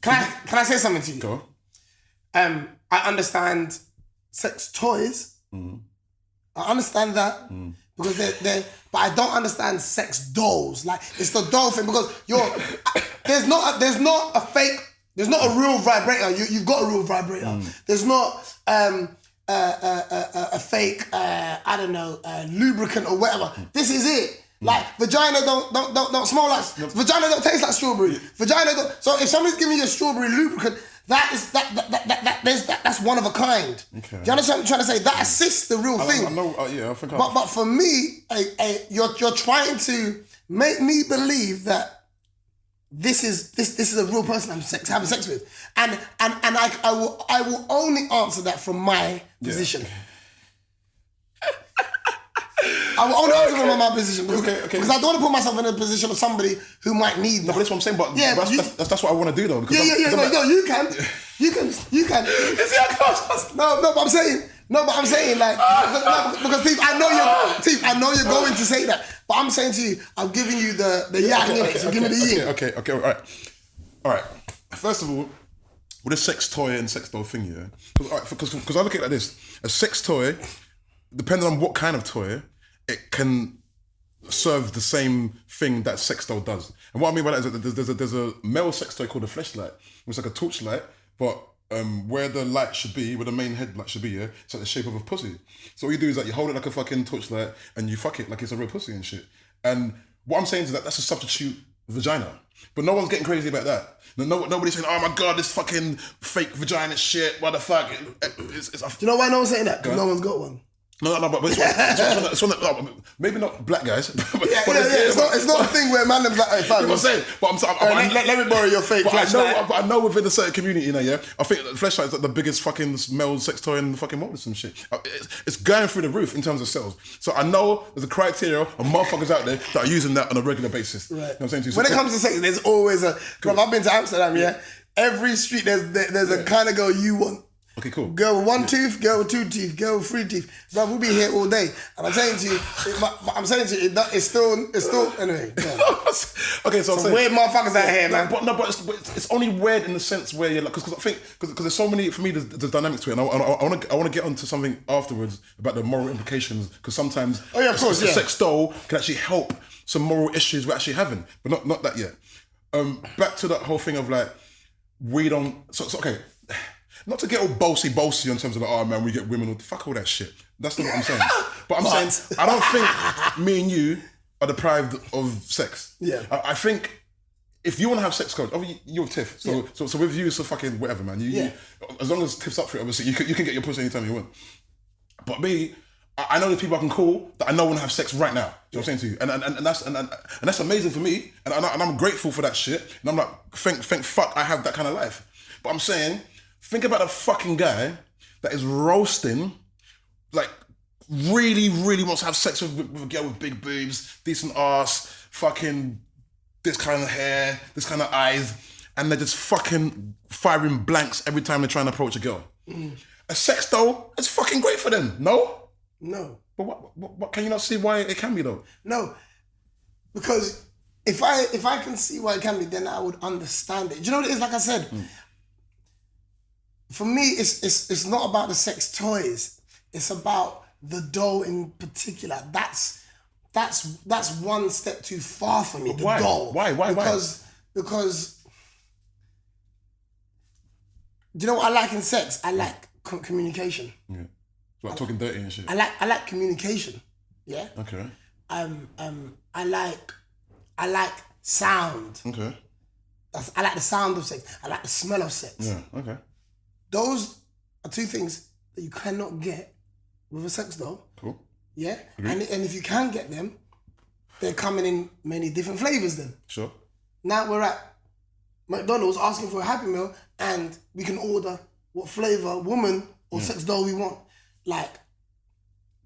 Can I say something to you? Go. I understand sex toys. I understand that because they're, but I don't understand sex dolls. Like, it's the doll thing because there's not a fake. There's not a real vibrator. You've got a real vibrator. There's not a fake, lubricant or whatever. This is it. Like, vagina don't smell like, vagina don't taste like strawberry. Vagina don't. So if somebody's giving you a strawberry lubricant, that's one of a kind. Okay. Do you understand what I'm trying to say? That assists the real thing. I know. I think. But for me, you're trying to make me believe that this is a real person I'm having sex with, and I will only answer that from my position. I will only answer from my position because I don't want to put myself in a position of somebody who might need that. No, but that's what I'm saying. But that's what I want to do though. You can. You see how close? No, but I'm saying. No, but I'm saying like because Steve, I know you're going to say that, but I'm saying to you, I'm giving you the yang in it. So give me the yin. Okay, all right. First of all, with a sex toy and sex doll thing, because I look at it like this: a sex toy, depending on what kind of toy, it can serve the same thing that sex doll does. And what I mean by that is that there's a male sex toy called a fleshlight, which is like a torchlight, but where the light should be, where the main headlight should be, it's like the shape of a pussy. So what you do is that you hold it like a fucking torchlight and you fuck it like it's a real pussy and shit. And what I'm saying is that that's a substitute vagina. But no one's getting crazy about that. Nobody's saying, oh my God, this fucking fake vagina shit, what the fuck? Do you know why no one's saying that? Because no one's got one. No, but it's one that maybe not black guys. It's not a thing where man them like, hey, fam. I'm saying, let me borrow your fake flashlight. But I know within a certain community, I think the flashlight is like the biggest fucking male sex toy in the fucking world or some shit. It's going through the roof in terms of sales. So I know there's a criteria of motherfuckers out there that are using that on a regular basis. Right. You know what I'm saying to you? When it comes to sex, there's always bro, I've been to Amsterdam, every street there's a kind of girl you want. Okay, cool. Girl with one tooth, girl with two teeth, girl with three teeth. Bro, we'll be here all day. And I'm saying to you, it's still anyway. Yeah. Okay, so Some weird motherfuckers out here, man. But it's only weird in the sense where you're like, because I think because there's so many, for me there's dynamics to it, and I want to get onto something afterwards about the moral implications, because sometimes of course, a sex doll can actually help some moral issues we're actually having, but not that yet. Back to that whole thing of like, we don't. So okay. Not to get all bossy in terms of like, oh man, we get women, fuck all that shit. That's not what I'm saying. But I'm saying, I don't think me and you are deprived of sex. Yeah. I think if you want to have sex, coach, obviously you're with Tiff. So with you, it's a fucking whatever, man. You, as long as Tiff's up for it, obviously, you can get your pussy anytime you want. But me, I know there's people I can call that I know want to have sex right now. You know what I'm saying to you? And that's amazing for me. And I'm grateful for that shit. And I'm like, thank fuck I have that kind of life. But I'm saying, think about a fucking guy that is roasting, like really, really wants to have sex with a girl with big boobs, decent ass, fucking this kind of hair, this kind of eyes, and they're just fucking firing blanks every time they're trying to approach a girl. A sex doll, it's fucking great for them, no? No. But what can you not see why it can be though? No, because if I can see why it can be, then I would understand it. Do you know what it is? Like I said, for me, it's not about the sex toys. It's about the doll in particular. That's one step too far for me. The doll. Why? Because do you know what I like in sex? I like communication. Yeah. Like talking dirty and shit. I like communication. Yeah. Okay. I like sound. Okay. I like the sound of sex. I like the smell of sex. Yeah. Okay. Those are two things that you cannot get with a sex doll. Cool. Yeah? And if you can get them, they're coming in many different flavors then. Sure. Now we're at McDonald's asking for a Happy Meal and we can order what flavor, woman or sex doll we want. Like,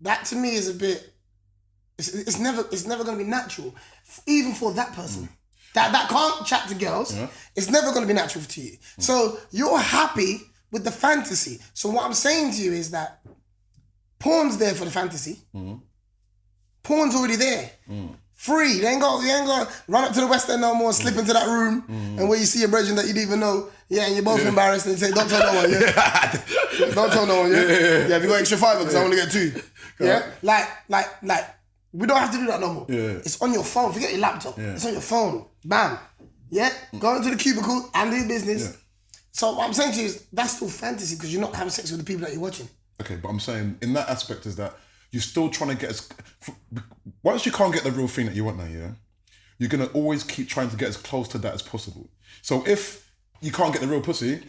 that to me is a bit, it's never going to be natural, even for that person. That can't chat to girls. Yeah. It's never going to be natural to you. So you're happy with the fantasy. So what I'm saying to you is that porn's there for the fantasy. Porn's already there. Free. You ain't got to run up to the West End no more, slip into that room, and where you see a brethren that you didn't even know, and you're both embarrassed and say, don't tell no one, don't tell no one, have you got extra $5 because I want to get 2. Yeah? Like, we don't have to do that no more. Yeah. It's on your phone. Forget your laptop. Yeah. It's on your phone. Bam. Yeah? Go into the cubicle and do your business. Yeah. So what I'm saying to you is that's still fantasy because you're not having sex with the people that you're watching. Okay, but I'm saying in that aspect is that you're still trying to get once you can't get the real thing that you want now, yeah, you're going to always keep trying to get as close to that as possible. So if you can't get the real pussy,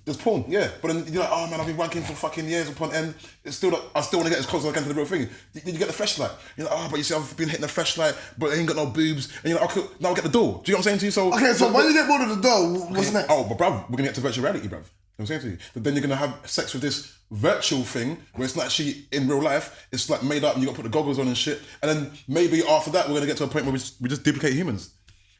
there's porn, yeah. But then you're like, oh man, I've been wanking for fucking years upon end. It's still like, I still want to get as close as I can to the real thing. You get the fleshlight. You're like, oh, but you see, I've been hitting the fleshlight, but I ain't got no boobs. And you're like, okay, now I'll get the door. Do you know what I'm saying to you? So okay, so when you get bored of the door, what's next? Oh, but bruv, we're gonna get to virtual reality, bruv. You know what I'm saying to you? But then you're gonna have sex with this virtual thing where it's not actually in real life. It's like made up and you gotta put the goggles on and shit. And then maybe after that, we're gonna get to a point where we just duplicate humans.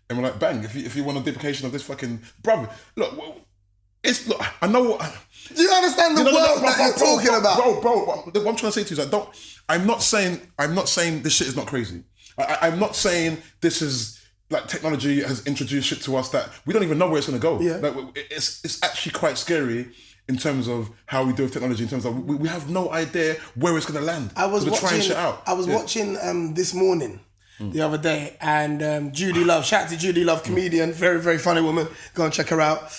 And we're like, bang, if you want a duplication of this fucking, bruv, look, look, I know what. Do you understand the world that you're talking about? Bro, what I'm trying to say to you is like, I'm not saying this shit is not crazy. I'm not saying this is like technology has introduced shit to us that we don't even know where it's gonna go. Yeah. Like, it's actually quite scary in terms of how we do with technology, in terms of we have no idea where it's gonna land. I was watching this morning, the other day, and Judy Love, shout out to Judy Love, comedian, very, very funny woman. Go and check her out.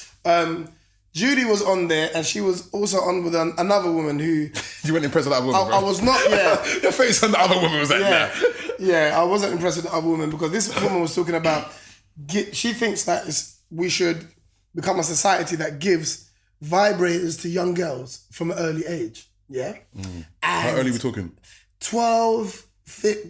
Judy was on there, and she was also on with another woman who... You weren't impressed with that woman, bro? I was not, yeah. Your face on the other woman was like, nah. Yeah, I wasn't impressed with the other woman because this woman was talking about... She thinks that we should become a society that gives vibrators to young girls from an early age, yeah? How early are we talking? 12,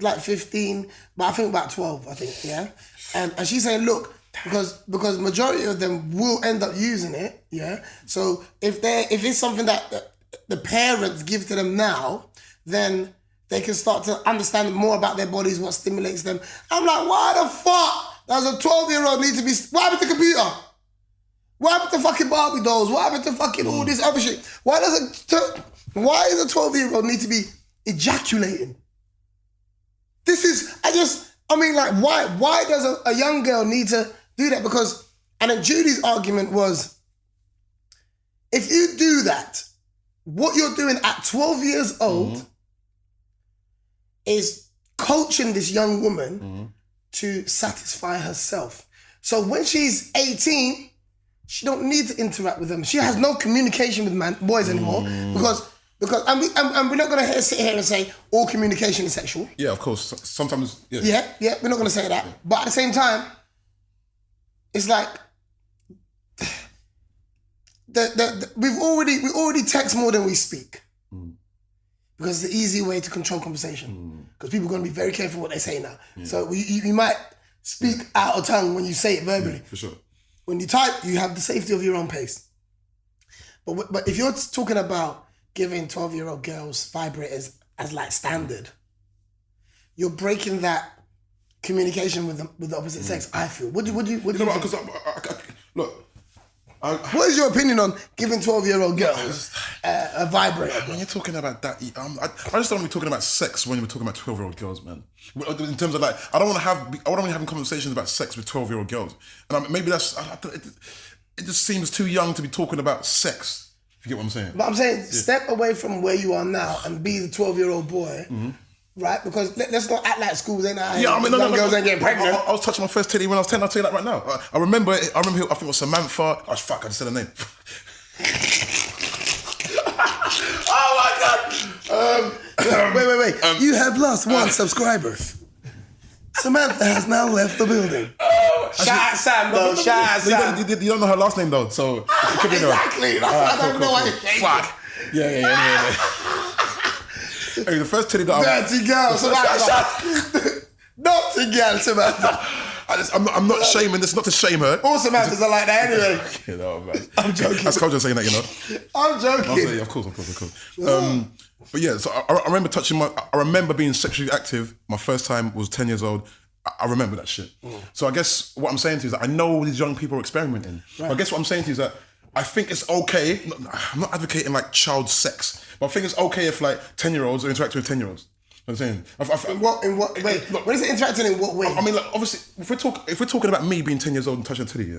like 15, but I think about 12, I think, yeah? And she's saying, look... Because majority of them will end up using it, yeah. So if it's something that the parents give to them now, then they can start to understand more about their bodies, what stimulates them. I'm like, why the fuck does a 12-year-old need to be? What happened to computer? What happened to fucking Barbie dolls? What happened to fucking all this other shit? Why does why does a 12-year-old need to be ejaculating? Why does a young girl need to do that? Because, and then Judy's argument was, if you do that, what you're doing at 12 years old is coaching this young woman to satisfy herself. So when she's 18, she don't need to interact with them. She has no communication with boys anymore because we're not going to sit here and say all communication is sexual. Yeah, of course. Sometimes, Yeah, we're not going to say that. But at the same time, it's like we already text more than we speak. Because it's the easy way to control conversation. Because people are going to be very careful what they say now. Yeah. So you might speak out of tongue when you say it verbally. Yeah, for sure. When you type, you have the safety of your own pace. But if you're talking about giving 12-year-old girls vibrators as like standard, you're breaking that communication with the opposite sex. I feel. What do you think? Look. What is your opinion on giving 12-year-old girls a vibrator? When you're talking about that, I just don't want to be talking about sex when you're talking about 12-year-old girls, man. In terms of like, I don't want to be having conversations about sex with 12-year-old girls, and maybe it just seems too young to be talking about sex. If you get what I'm saying? But I'm saying, step away from where you are now and be the 12-year-old boy. Right, because let's not act like schools ain't out here. Yeah, I mean, young girls ain't getting pregnant. I was touching my first titty when I was 10. I'll tell you that right now. I remember. I think it was Samantha. Oh fuck! I just said her name. Oh my god! Wait! You have lost one subscriber. Samantha has now left the building. Shout out Sam though. Shout out Sam. You don't know her last name though, so it could be exactly. I don't know why. Fuck. Yeah. Hey, the first titty that dirty girl, Samantha. Naughty girl, Samantha. I'm not shaming this, not to shame her. All Samanthas are like that anyway. You know, man. I'm joking. That's culture saying that, you know. I'm joking. Of course. But yeah, so I remember being sexually active. My first time was 10 years old. I remember that shit. So I guess what I'm saying to you is that I know these young people are experimenting. Right. I guess what I'm saying to you is that I think it's okay. I'm not advocating like child sex, but I think it's okay if like 10-year-olds are interacting with 10-year-olds. You know what I'm saying? In what way? Look, when is it interacting in what way? I mean, like, obviously, if we're talking about me being 10 years old and touching a titty,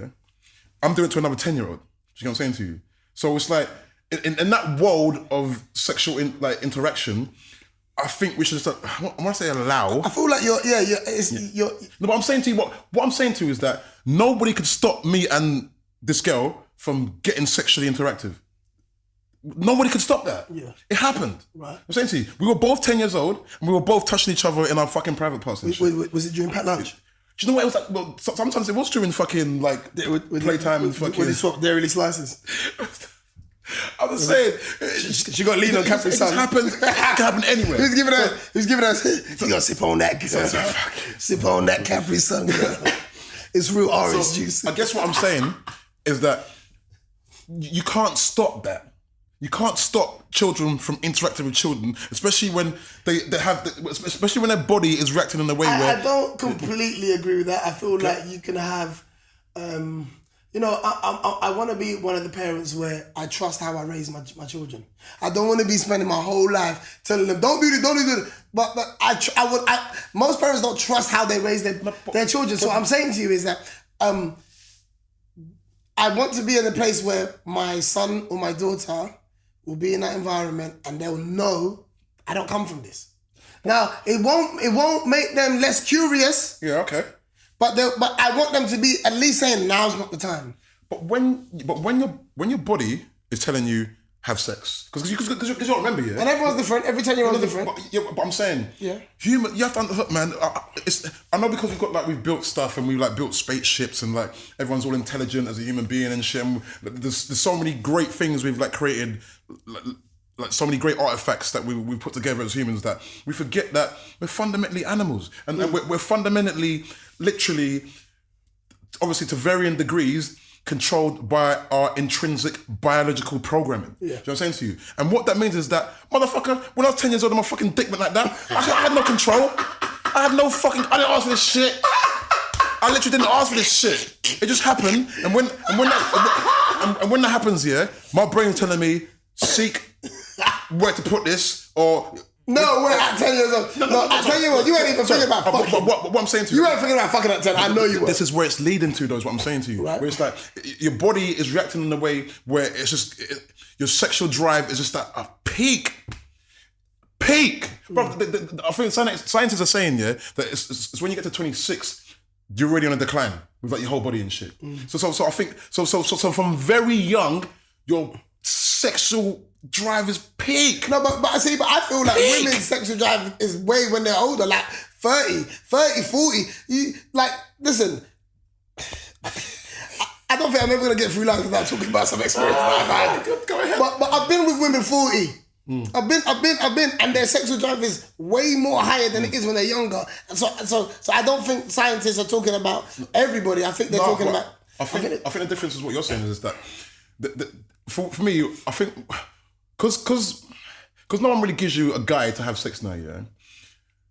I'm doing it to another 10-year-old. Do you know what I'm saying to you? So it's like, in that world of sexual interaction, I think we should just, I want to say allow. I feel like you're. No, but I'm saying to you, what I'm saying to you is that nobody could stop me and this girl from getting sexually interactive. Nobody could stop that. Yeah. It happened. Right. I'm saying to you, we were both 10 years old and we were both touching each other in our fucking private parts. Was it during packed lunch? Do you know what it was like? Well, sometimes it was during fucking like playtime and fucking. When they swapped dairy slices. I'm just saying. She got lean on Capri Sun. It happens. It can happen anywhere. Who's giving us? You gotta sip on that. Sip on that Capri Sun, girl. It's real orange juice. I guess what I'm saying is that you can't stop that. You can't stop children from interacting with children, especially when they have, especially when their body is reacting in a way where. I don't completely agree with that. I feel like you can have, I want to be one of the parents where I trust how I raise my children. I don't want to be spending my whole life telling them, don't do this. But most parents don't trust how they raise their children. So what I'm saying to you is that I want to be in a place where my son or my daughter will be in that environment and they'll know I don't come from this. Now, it won't make them less curious. Yeah, okay. But I want them to be at least saying now's not the time. But when your body is telling you have sex, because you don't remember, yeah. And everyone's different. Every 10-year-old is different. But I'm saying, yeah, you have to look, man. I know because we've built stuff and we've like built spaceships and like everyone's all intelligent as a human being and shit. And there's so many great things we've like created. Like so many great artifacts that we put together as humans that we forget that we're fundamentally animals and we're fundamentally, literally, obviously to varying degrees, controlled by our intrinsic biological programming. Yeah. Do you know what I'm saying to you? And what that means is that, motherfucker, when I was 10 years old and my fucking dick went like that, I had no control. I didn't ask this shit. I literally didn't ask for this shit. It just happened, and when that happens, yeah, my brain's telling me seek where to put this or. No, wait, at 10 years old. No, I tell you what, you ain't even thinking about fucking. What I'm saying to you. You ain't thinking about fucking at 10, I know you were. This is where it's leading to, though, is what I'm saying to you. Right. Where it's like, your body is reacting in a way where it's just, your sexual drive is just at a peak. Bro, I think scientists are saying, yeah, that it's when you get to 26, you're already on a decline with like your whole body and shit. So I think, so from very young, your sexual drive is peak. No, but I feel like women's sexual drive is way when they're older, like 30, 40. You like, listen, I don't think I'm ever gonna get through life without talking about some experience that I've had. Go ahead. But I've been with women 40. I've been, and their sexual drive is way more higher than it is when they're younger. And so I don't think scientists are talking about everybody. I think they're talking about. I think the difference is what you're saying is that for me, I think. Because no one really gives you a guide to have sex now, yeah?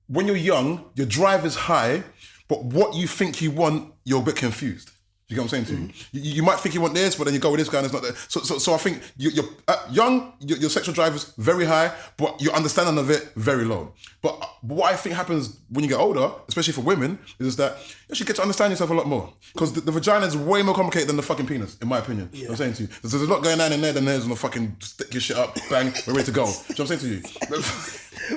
When you're young, your drive is high, but what you think you want, you're a bit confused. You get what I'm saying to you? You might think you want this, but then you go with this guy and it's not there. So I think you're young, your sexual drive is very high, but your understanding of it, very low. But what I think happens when you get older, especially for women, is that you actually get to understand yourself a lot more. Because the vagina is way more complicated than the fucking penis, in my opinion. Yeah. You know what I'm saying to you? There's a lot going on in there than there's on the fucking stick your shit up, bang, we're ready to go. Do you know what I'm saying to you?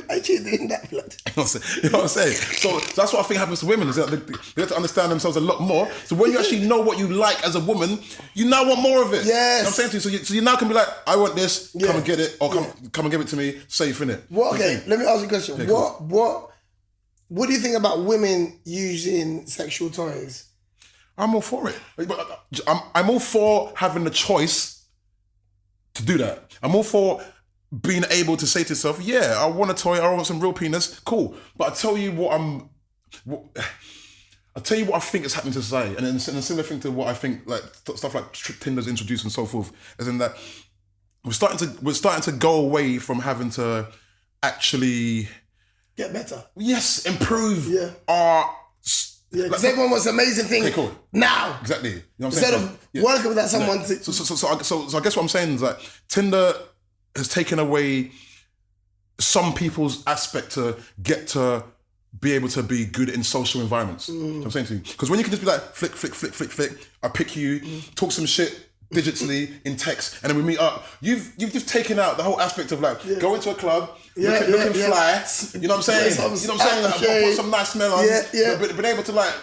Why are you doing that, blood? You know what I'm saying? So that's what I think happens to women, is that they get to understand themselves a lot more. So when you actually know what you like as a woman, you now want more of it. Yes. You know what I'm saying to you? So you now can be like, I want this, come and get it, or come and give it to me, safe, innit? Okay, let me ask you a question. Okay, cool. What do you think about women using sexual toys? I'm all for it. I'm all for having the choice to do that. I'm all for being able to say to yourself, yeah, I want a toy, I want some real penis, cool. But I tell you what I think is happening to society, and then a similar thing to what I think, like stuff like Tinder's introduced and so forth, is in that we're starting to go away from having to actually get better. Yes, improve our. Yeah, because everyone wants an amazing thing now. Exactly. You know what I'm Instead saying? of working with that someone. Yeah. So I guess what I'm saying is that Tinder has taken away some people's aspect to get to be able to be good in social environments. You know what I'm saying to you? Because when you can just be like, flick, I pick you, talk some shit digitally in text, and then we meet up, you've just taken out the whole aspect of like, go into a club, looking fly, you know what I'm saying? You know what I'm saying? Like, put some nice smell on, been able to like,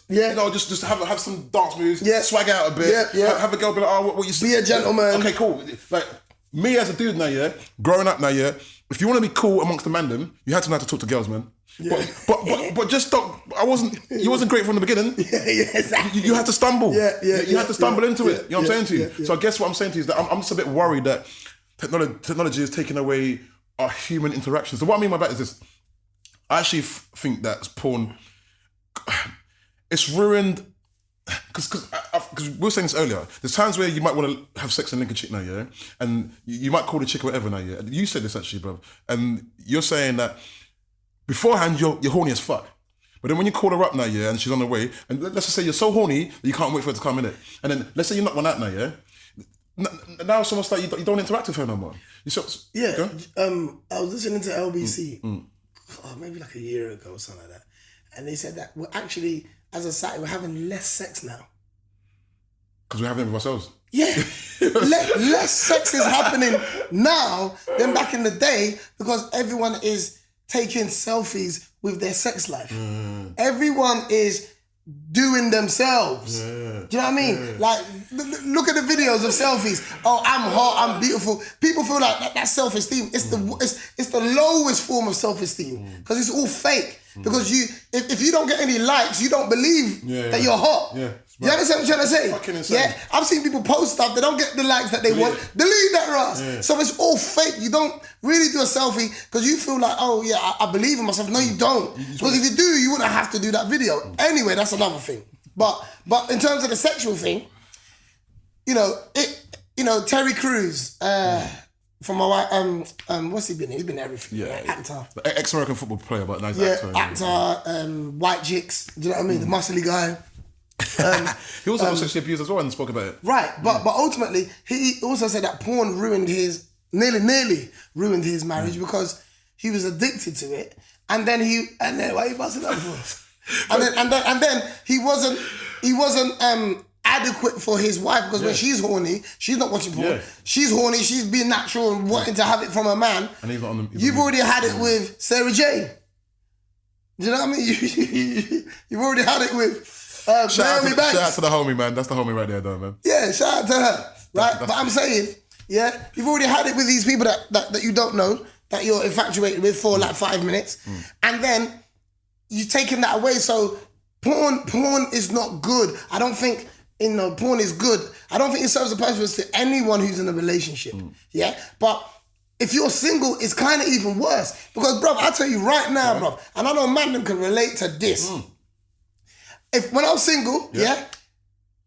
you know, just have some dance moves, swag out a bit, have a girl be like, oh, what you see? Be a gentleman. Okay, cool. Like, me as a dude now, growing up now, if you want to be cool amongst the mandem, you had to know how to talk to girls, man. Yeah. But just stop. You wasn't great from the beginning. Exactly. You had to stumble. You had to stumble into it. You know what I'm saying to you? Yeah. So I guess what I'm saying to you is that I'm just a bit worried that technology is taking away our human interactions. So what I mean by that is this. I actually think that porn, it's ruined, because we were saying this earlier. There's times where you might want to have sex and link a chick now, and you might call the chick or whatever now, You said this actually, bro, and you're saying that beforehand you're horny as fuck, but then when you call her up now, and she's on the way, and let's just say you're so horny that you can't wait for her to come in it, and then let's say you knock one out now, now it's almost like you don't interact with her no more. I was listening to LBC, maybe like a year ago or something like that, and they said that we're actually, as a society, we're having less sex now. Because we're having it with ourselves. Yeah, less sex is happening now than back in the day, because everyone is taking selfies with their sex life. Everyone is doing themselves. Do you know what I mean? Like, look at the videos of selfies. Oh, I'm hot, I'm beautiful. People feel like that's self-esteem. It's the lowest form of self-esteem, because it's all fake. Because if you don't get any likes, you don't believe that you're hot. You understand what I'm trying to say? Fucking insane. Yeah, I've seen people post stuff, they don't get the likes that they want. Delete that Ross. So it's all fake. You don't really do a selfie because you feel like, oh yeah, I believe in myself. No, you don't. Because if you do, you wouldn't have to do that video. Anyway, that's another thing. But in terms of the sexual thing, Terry Crews, from my wife, what's he been? He's been everything. Yeah, Actor. Ex-American football player, but nice Yeah, actor. actor, white chicks. Do you know what I mean? The muscly guy. He also got sexually abused as well and spoke about it. Right, but ultimately, he also said that porn nearly ruined his marriage because he was addicted to it, and then why are you busting up for? and then he wasn't adequate for his wife because when she's horny, she's not watching porn. Yeah. She's horny, she's being natural and wanting to have it from a man. And he's not on the. You've already had it with Sarah J. Do you know what I mean? You've already had it with. Shout out to the homie, man. That's the homie right there, though, man. Yeah, shout out to her. Right? But I'm saying, yeah, you've already had it with these people that you don't know, that you're infatuated with for like 5 minutes. And then you've taken that away. So porn is not good. I don't think, porn is good. I don't think it serves a purpose to anyone who's in a relationship. Yeah? But if you're single, it's kind of even worse. Because, bruv, I tell you right now, bruv, and I know man them can relate to this. When I was single,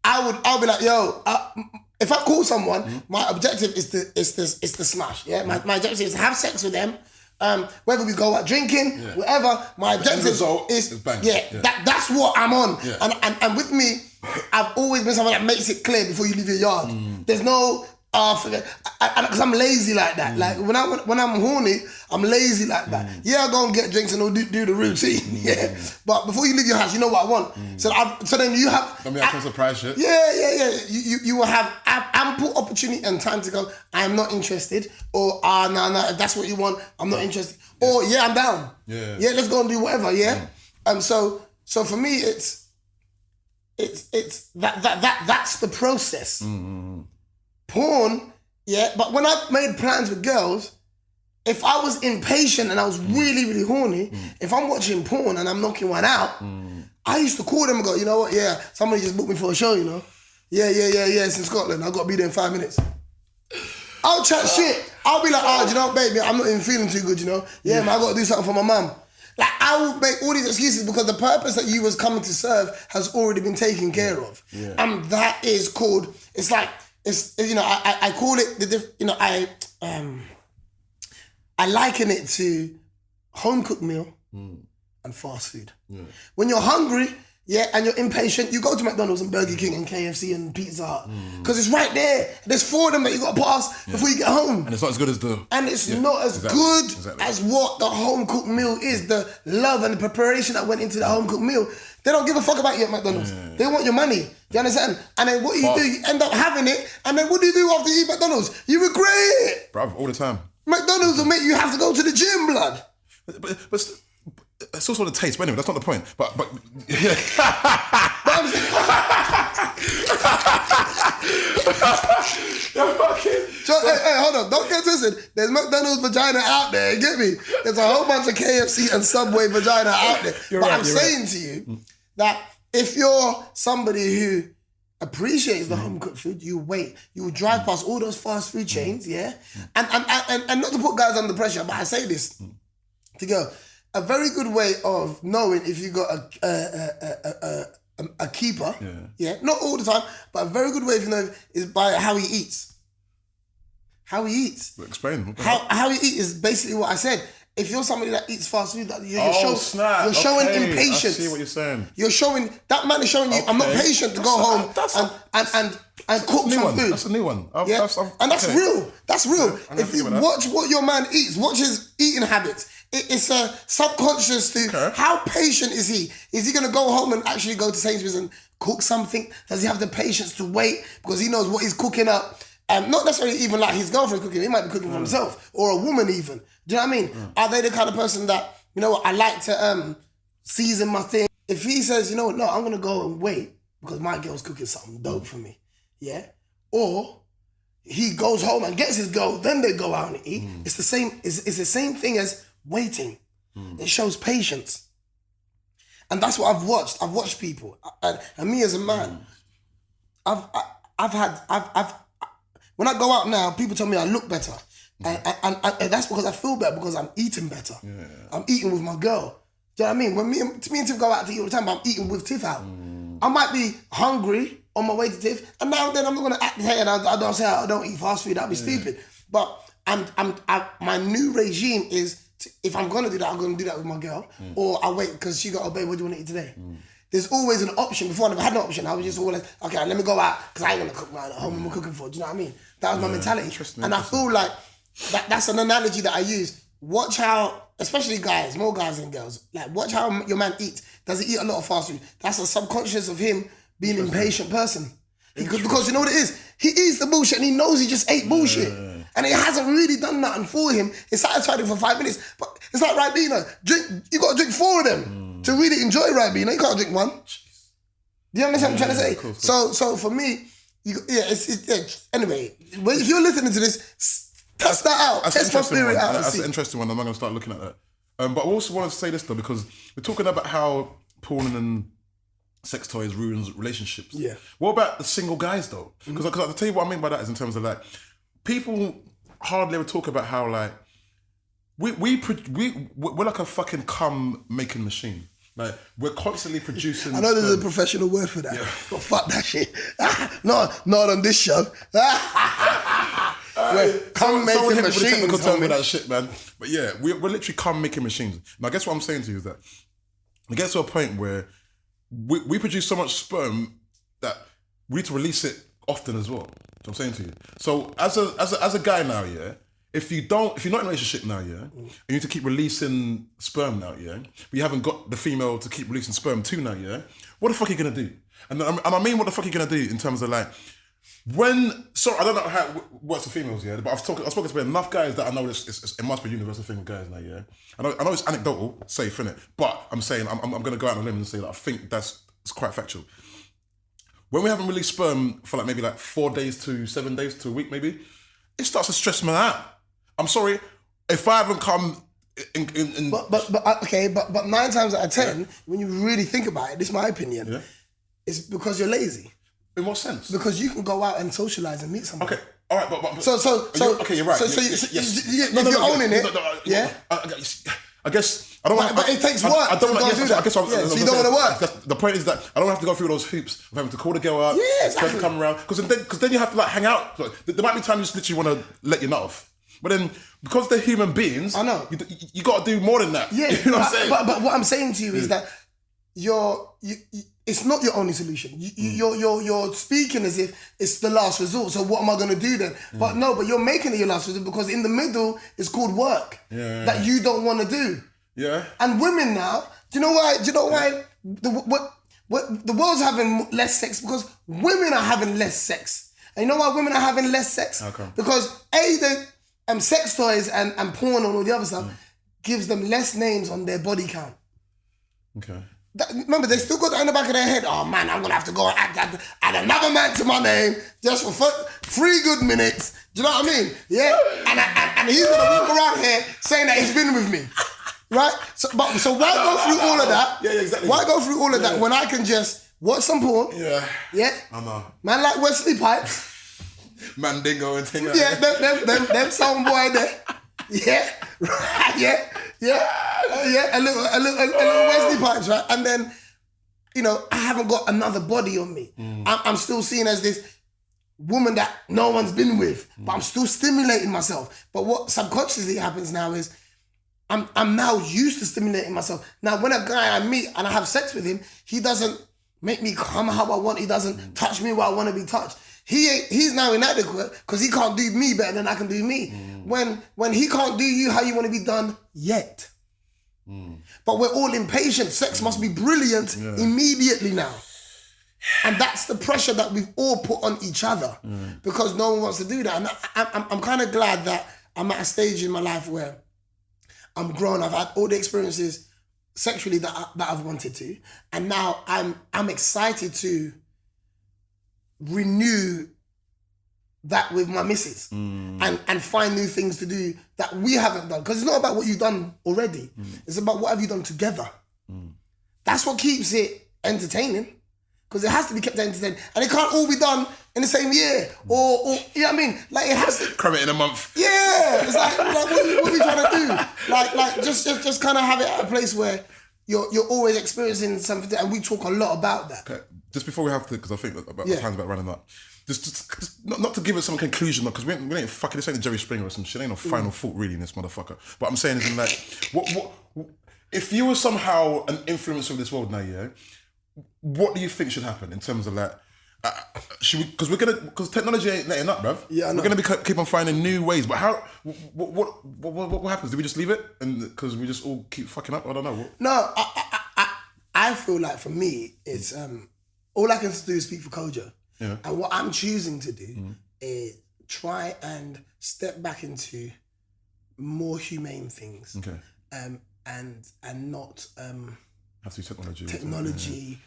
I'll be like, yo, if I call someone, my objective is to smash. Yeah, my objective is to have sex with them. Whether we go out drinking, whatever, my objective is that's what I'm on. Yeah. And with me, I've always been someone that makes it clear before you leave your yard. There's no because I'm lazy like that. Like when I'm horny, I'm lazy like that. Yeah, I'll go and get drinks and I'll do the routine. Yeah, but before you leave your house, you know what I want. So then you have. I mean, I can surprise shit. Yeah. You will have ample opportunity and time to go. I am not interested, or no. If that's what you want, I'm not interested. Or I'm down. Yeah, let's go and do whatever. Yeah. So for me, it's that's the process. Porn, but when I made plans with girls, if I was impatient and I was really, really horny, if I'm watching porn and I'm knocking one out, I used to call them and go, you know what, somebody just booked me for a show, you know? Yeah, it's in Scotland, I've got to be there in 5 minutes. I'll chat shit. I'll be like, you know what, baby, I'm not even feeling too good, you know? Yeah, man, I got to do something for my mum. Like, I will make all these excuses because the purpose that you was coming to serve has already been taken care of. Yeah. And that is called, it's like, I call it I liken it to home cooked meal and fast food. Yeah. When you're hungry, and you're impatient, you go to McDonald's and Burger King and KFC and Pizza Hut because it's right there. There's 4 of them that you got to pass before you get home. And it's not as good as the. And it's not as good as what the home cooked meal is. The love and the preparation that went into the home cooked meal. They don't give a fuck about you at McDonald's. Yeah. They want your money. You understand? And then what you do, you end up having it, and then what do you do after you eat McDonald's? You regret it. Bruv, all the time. McDonald's will make you have to go to the gym, blood. But it's also the taste. But anyway, that's not the point. But yeah. Hey, hold on. Don't get twisted. There's McDonald's vagina out there. You get me? There's a whole bunch of KFC and Subway vagina out there. I'm saying to you that if you're somebody who appreciates the home cooked food, you wait. You will drive past all those fast food chains, and not to put guys under pressure, but I say this to go. A very good way of knowing if you got a keeper, not all the time, but a very good way of knowing is by how he eats. How he eats. Explain. How he eats is basically what I said. If you're somebody that eats fast food, you're showing impatience. I see what you're saying. You're showing, that man is showing you, I'm not patient to go home and cook some food. That's a new one. And that's real. That's real. If you watch what your man eats, watch his eating habits. It's a subconscious to how patient is he? Is he going to go home and actually go to Sainsbury's and cook something? Does he have the patience to wait because he knows what he's cooking up? Not necessarily even like his girlfriend's cooking. He might be cooking for himself or a woman even. Do you know what I mean? Are they the kind of person that, you know what, I like to season my thing? If he says, you know what, no, I'm going to go and wait because my girl's cooking something dope for me. Yeah? Or he goes home and gets his girl, then they go out and eat. It's the same. It's the same thing as waiting. It shows patience, and that's what I've watched. I've watched people, and me as a man, I've when I go out now, people tell me I look better, and that's because I feel better because I'm eating better. Yeah. I'm eating with my girl. Do you know what I mean? When me and Tiff go out to eat all the time, but I'm eating with Tiff out. I might be hungry on my way to Tiff, and now and then I'm not gonna act hey and I don't say I don't eat fast food. That'd be stupid. But my new regime is if I'm gonna do that, I'm gonna do that with my girl, or I wait because she got, oh babe, what do you want to eat today? There's always an option. Before I never had no option. I was just always okay, let me go out because I ain't gonna cook right at home. I'm cooking for. Do you know what I mean? That was my mentality. And I feel like that's an analogy that I use. Watch how, especially guys, more guys than girls, like watch how your man eats. Does he eat a lot of fast food? That's a subconscious of him being an impatient person. Because you know what it is? He eats the bullshit and he knows he just ate bullshit. And it hasn't really done nothing for him. It satisfied him for 5 minutes. But it's like Ribena. You got to drink 4 of them to really enjoy Ribena. You can't drink 1. Do you understand what I'm trying to say? Cool. So for me, anyway, if you're listening to this, test that out. Test my spirit out. That's an interesting one. I'm not going to start looking at that. But I also wanted to say this though, because we're talking about how porn and sex toys ruins relationships. Yeah. What about the single guys though? Because I'll tell you what I mean by that is in terms of like, people hardly ever talk about how like, we're like a fucking cum making machine. Like, we're constantly producing. I know there's a professional word for that. Yeah. But fuck that shit. Not on this show. Cum making machines. Technical term for that shit, man. But yeah, we're literally cum making machines. Now, I guess what I'm saying to you is that it gets to a point where we produce so much sperm that we need to release it often as well. That's what I'm saying to you. So as a guy now, yeah, if you're not in a relationship now, yeah, you need to keep releasing sperm now, yeah, but you haven't got the female to keep releasing sperm too now, yeah, what the fuck are you gonna do? And I mean, what the fuck are you gonna do in terms of like, I don't know how it works with females, yeah, but I've spoken to enough guys that I know it must be a universal thing with guys now, yeah. I know it's anecdotal, safe, innit? But I'm saying, I'm gonna go out on a limb and say that I think it's quite factual. When we haven't released sperm for like maybe like 4 days to 7 days to a week maybe, it starts to stress me out. I'm sorry, if I haven't come in But 9 times out of 10, when you really think about it, this is my opinion, it's because you're lazy. In what sense? Because you can go out and socialise and meet someone. Okay, all right, but okay, you're right. If you're owning it, I guess I don't want. But it takes work. I don't want to do that. So you don't want to work. The point is that I don't have to go through those hoops of having to call the girl out, exactly. come around, because then you have to like hang out. There might be times you just literally want to let your nut off. But then, because they're human beings, I know you got to do more than that. Yeah, you know what I'm saying? But what I'm saying to you is that it's not your only solution. You're speaking as if it's the last resort. So what am I going to do then? But no, but you're making it your last resort because in the middle it's called work that you don't want to do. Yeah. And women now, do you know why? The world's having less sex because women are having less sex. And you know why women are having less sex? How come? Because sex toys and porn and all the other stuff gives them less names on their body count. Okay. Remember, they still got that in the back of their head. Oh man, I'm gonna have to go and add another man to my name just for 3 good minutes. Do you know what I mean? Yeah. And he's gonna walk around here saying that he's been with me, right? So why go through all of that? Yeah, exactly. Why go through all of that when I can just watch some porn? Yeah. Yeah. I know. Man like Wesley Pipes. Mandingo and things. Yeah, them sound boy there. Yeah, right. Yeah. A little Wesley Pipes, right? And then, I haven't got another body on me. I'm still seen as this woman that no one's been with, but I'm still stimulating myself. But what subconsciously happens now is I'm now used to stimulating myself. Now, when a guy I meet and I have sex with him, he doesn't make me come how I want. He doesn't touch me where I want to be touched. He's now inadequate because he can't do me better than I can do me. When he can't do you how you want to be done yet. But we're all impatient. Sex must be brilliant immediately now. And that's the pressure that we've all put on each other because no one wants to do that. And I'm kind of glad that I'm at a stage in my life where I'm grown. I've had all the experiences sexually that I've wanted to. And now I'm excited to renew that with my missus and find new things to do that we haven't done. Because it's not about what you've done already. It's about what have you done together. That's what keeps it entertaining. Because it has to be kept entertaining. And it can't all be done in the same year. Or you know what I mean? Like it has to... Cram it in a month. Yeah. It's like what are we trying to do? Like just kind of have it at a place where you're always experiencing something. And we talk a lot about that. Okay. Just before we have to, because I think about the time's about running up. just not to give it some conclusion, because we ain't fucking, this ain't Jerry Springer or some shit. Ain't no final thought really in this motherfucker. But I'm saying is in like, what if you were somehow an influencer of this world now, yeah? What do you think should happen in terms of like, should we? Because technology ain't letting up, bruv. Yeah, I know. We're gonna keep on finding new ways. But how? What happens? Do we just leave it and because we just all keep fucking up? I don't know. No, I feel like for me, it's all I can do is speak for Kojo. Yeah. And what I'm choosing to do is try and step back into more humane things. Okay. And not have to use technology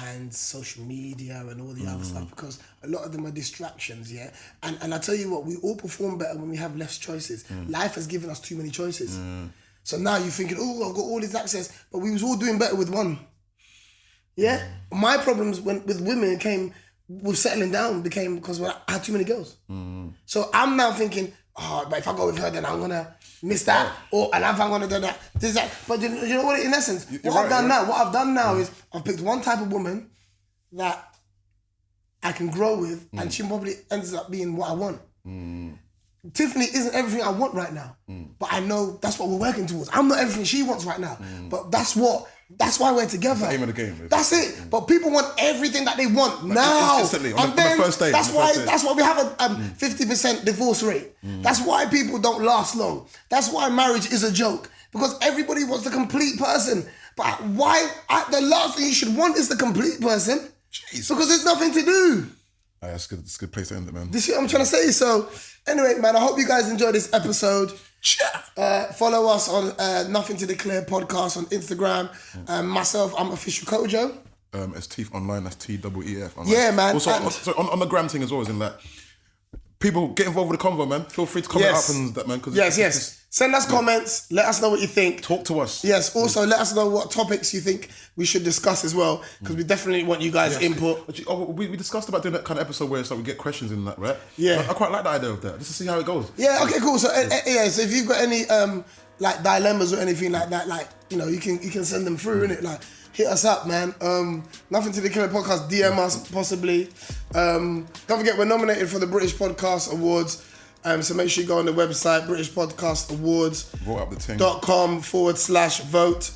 and social media and all the other stuff, because a lot of them are distractions, yeah. And I tell you what, we all perform better when we have less choices. Life has given us too many choices. So now you're thinking, oh, I've got all this access, but we was all doing better with one. Yeah? My problems with women came with settling down became because I had too many girls. So I'm now thinking, oh, but if I go with her, then I'm gonna miss that. And if I'm gonna do that, this, that. But you know what? In essence, what I've done now is I've picked one type of woman that I can grow with, and she probably ends up being what I want. Tiffany isn't everything I want right now, but I know that's what we're working towards. I'm not everything she wants right now, but that's why we're together. That's the aim of the game. That's it. But people want everything that they want now. Instantly, on the first day. That's why we have a 50% divorce rate. That's why people don't last long. That's why marriage is a joke. Because everybody wants the complete person. But the last thing you should want is the complete person. Jesus. Because there's nothing to do. That's good. It's a good place to end it, man. This is what I'm trying to say. So, anyway, man, I hope you guys enjoyed this episode. Follow us on Nothing to Declare podcast on Instagram. Myself, I'm Official Kojo. It's Teeth Online. That's TEEF online. Yeah, man. Also, on the gram thing as well, is in that people get involved with the convo, man. Feel free to comment up and that, man. Yes. Send us comments. Let us know what you think. Talk to us. Yes. Also, let us know what topics you think we should discuss as well, because we definitely want you guys' input. We discussed about doing that kind of episode where it's like we get questions in that, right? Yeah. I quite like the idea of that, just to see how it goes. Yeah. Okay. Cool. So, so if you've got any like dilemmas or anything like that, like, you know, you can send them through, innit? Like, hit us up, man. Nothing to Declare podcast. DM us possibly. Don't forget, we're nominated for the British Podcast Awards. So make sure you go on the website, British Podcast Awards. Vote up the thing. .com/vote.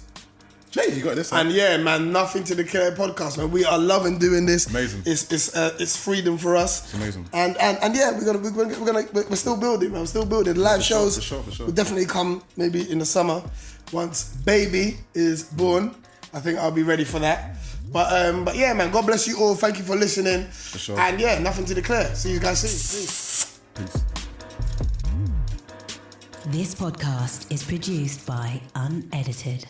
Jay, you got this. And yeah, man, Nothing to Declare podcast, man. We are loving doing this. Amazing. It's freedom for us. It's amazing. And yeah, we're still building, man. We're still building. Live shows. For sure. Will definitely come maybe in the summer once baby is born. I think I'll be ready for that. But yeah, man. God bless you all. Thank you for listening. For sure. And yeah, Nothing to Declare. See you guys soon. Peace. This podcast is produced by Unedited.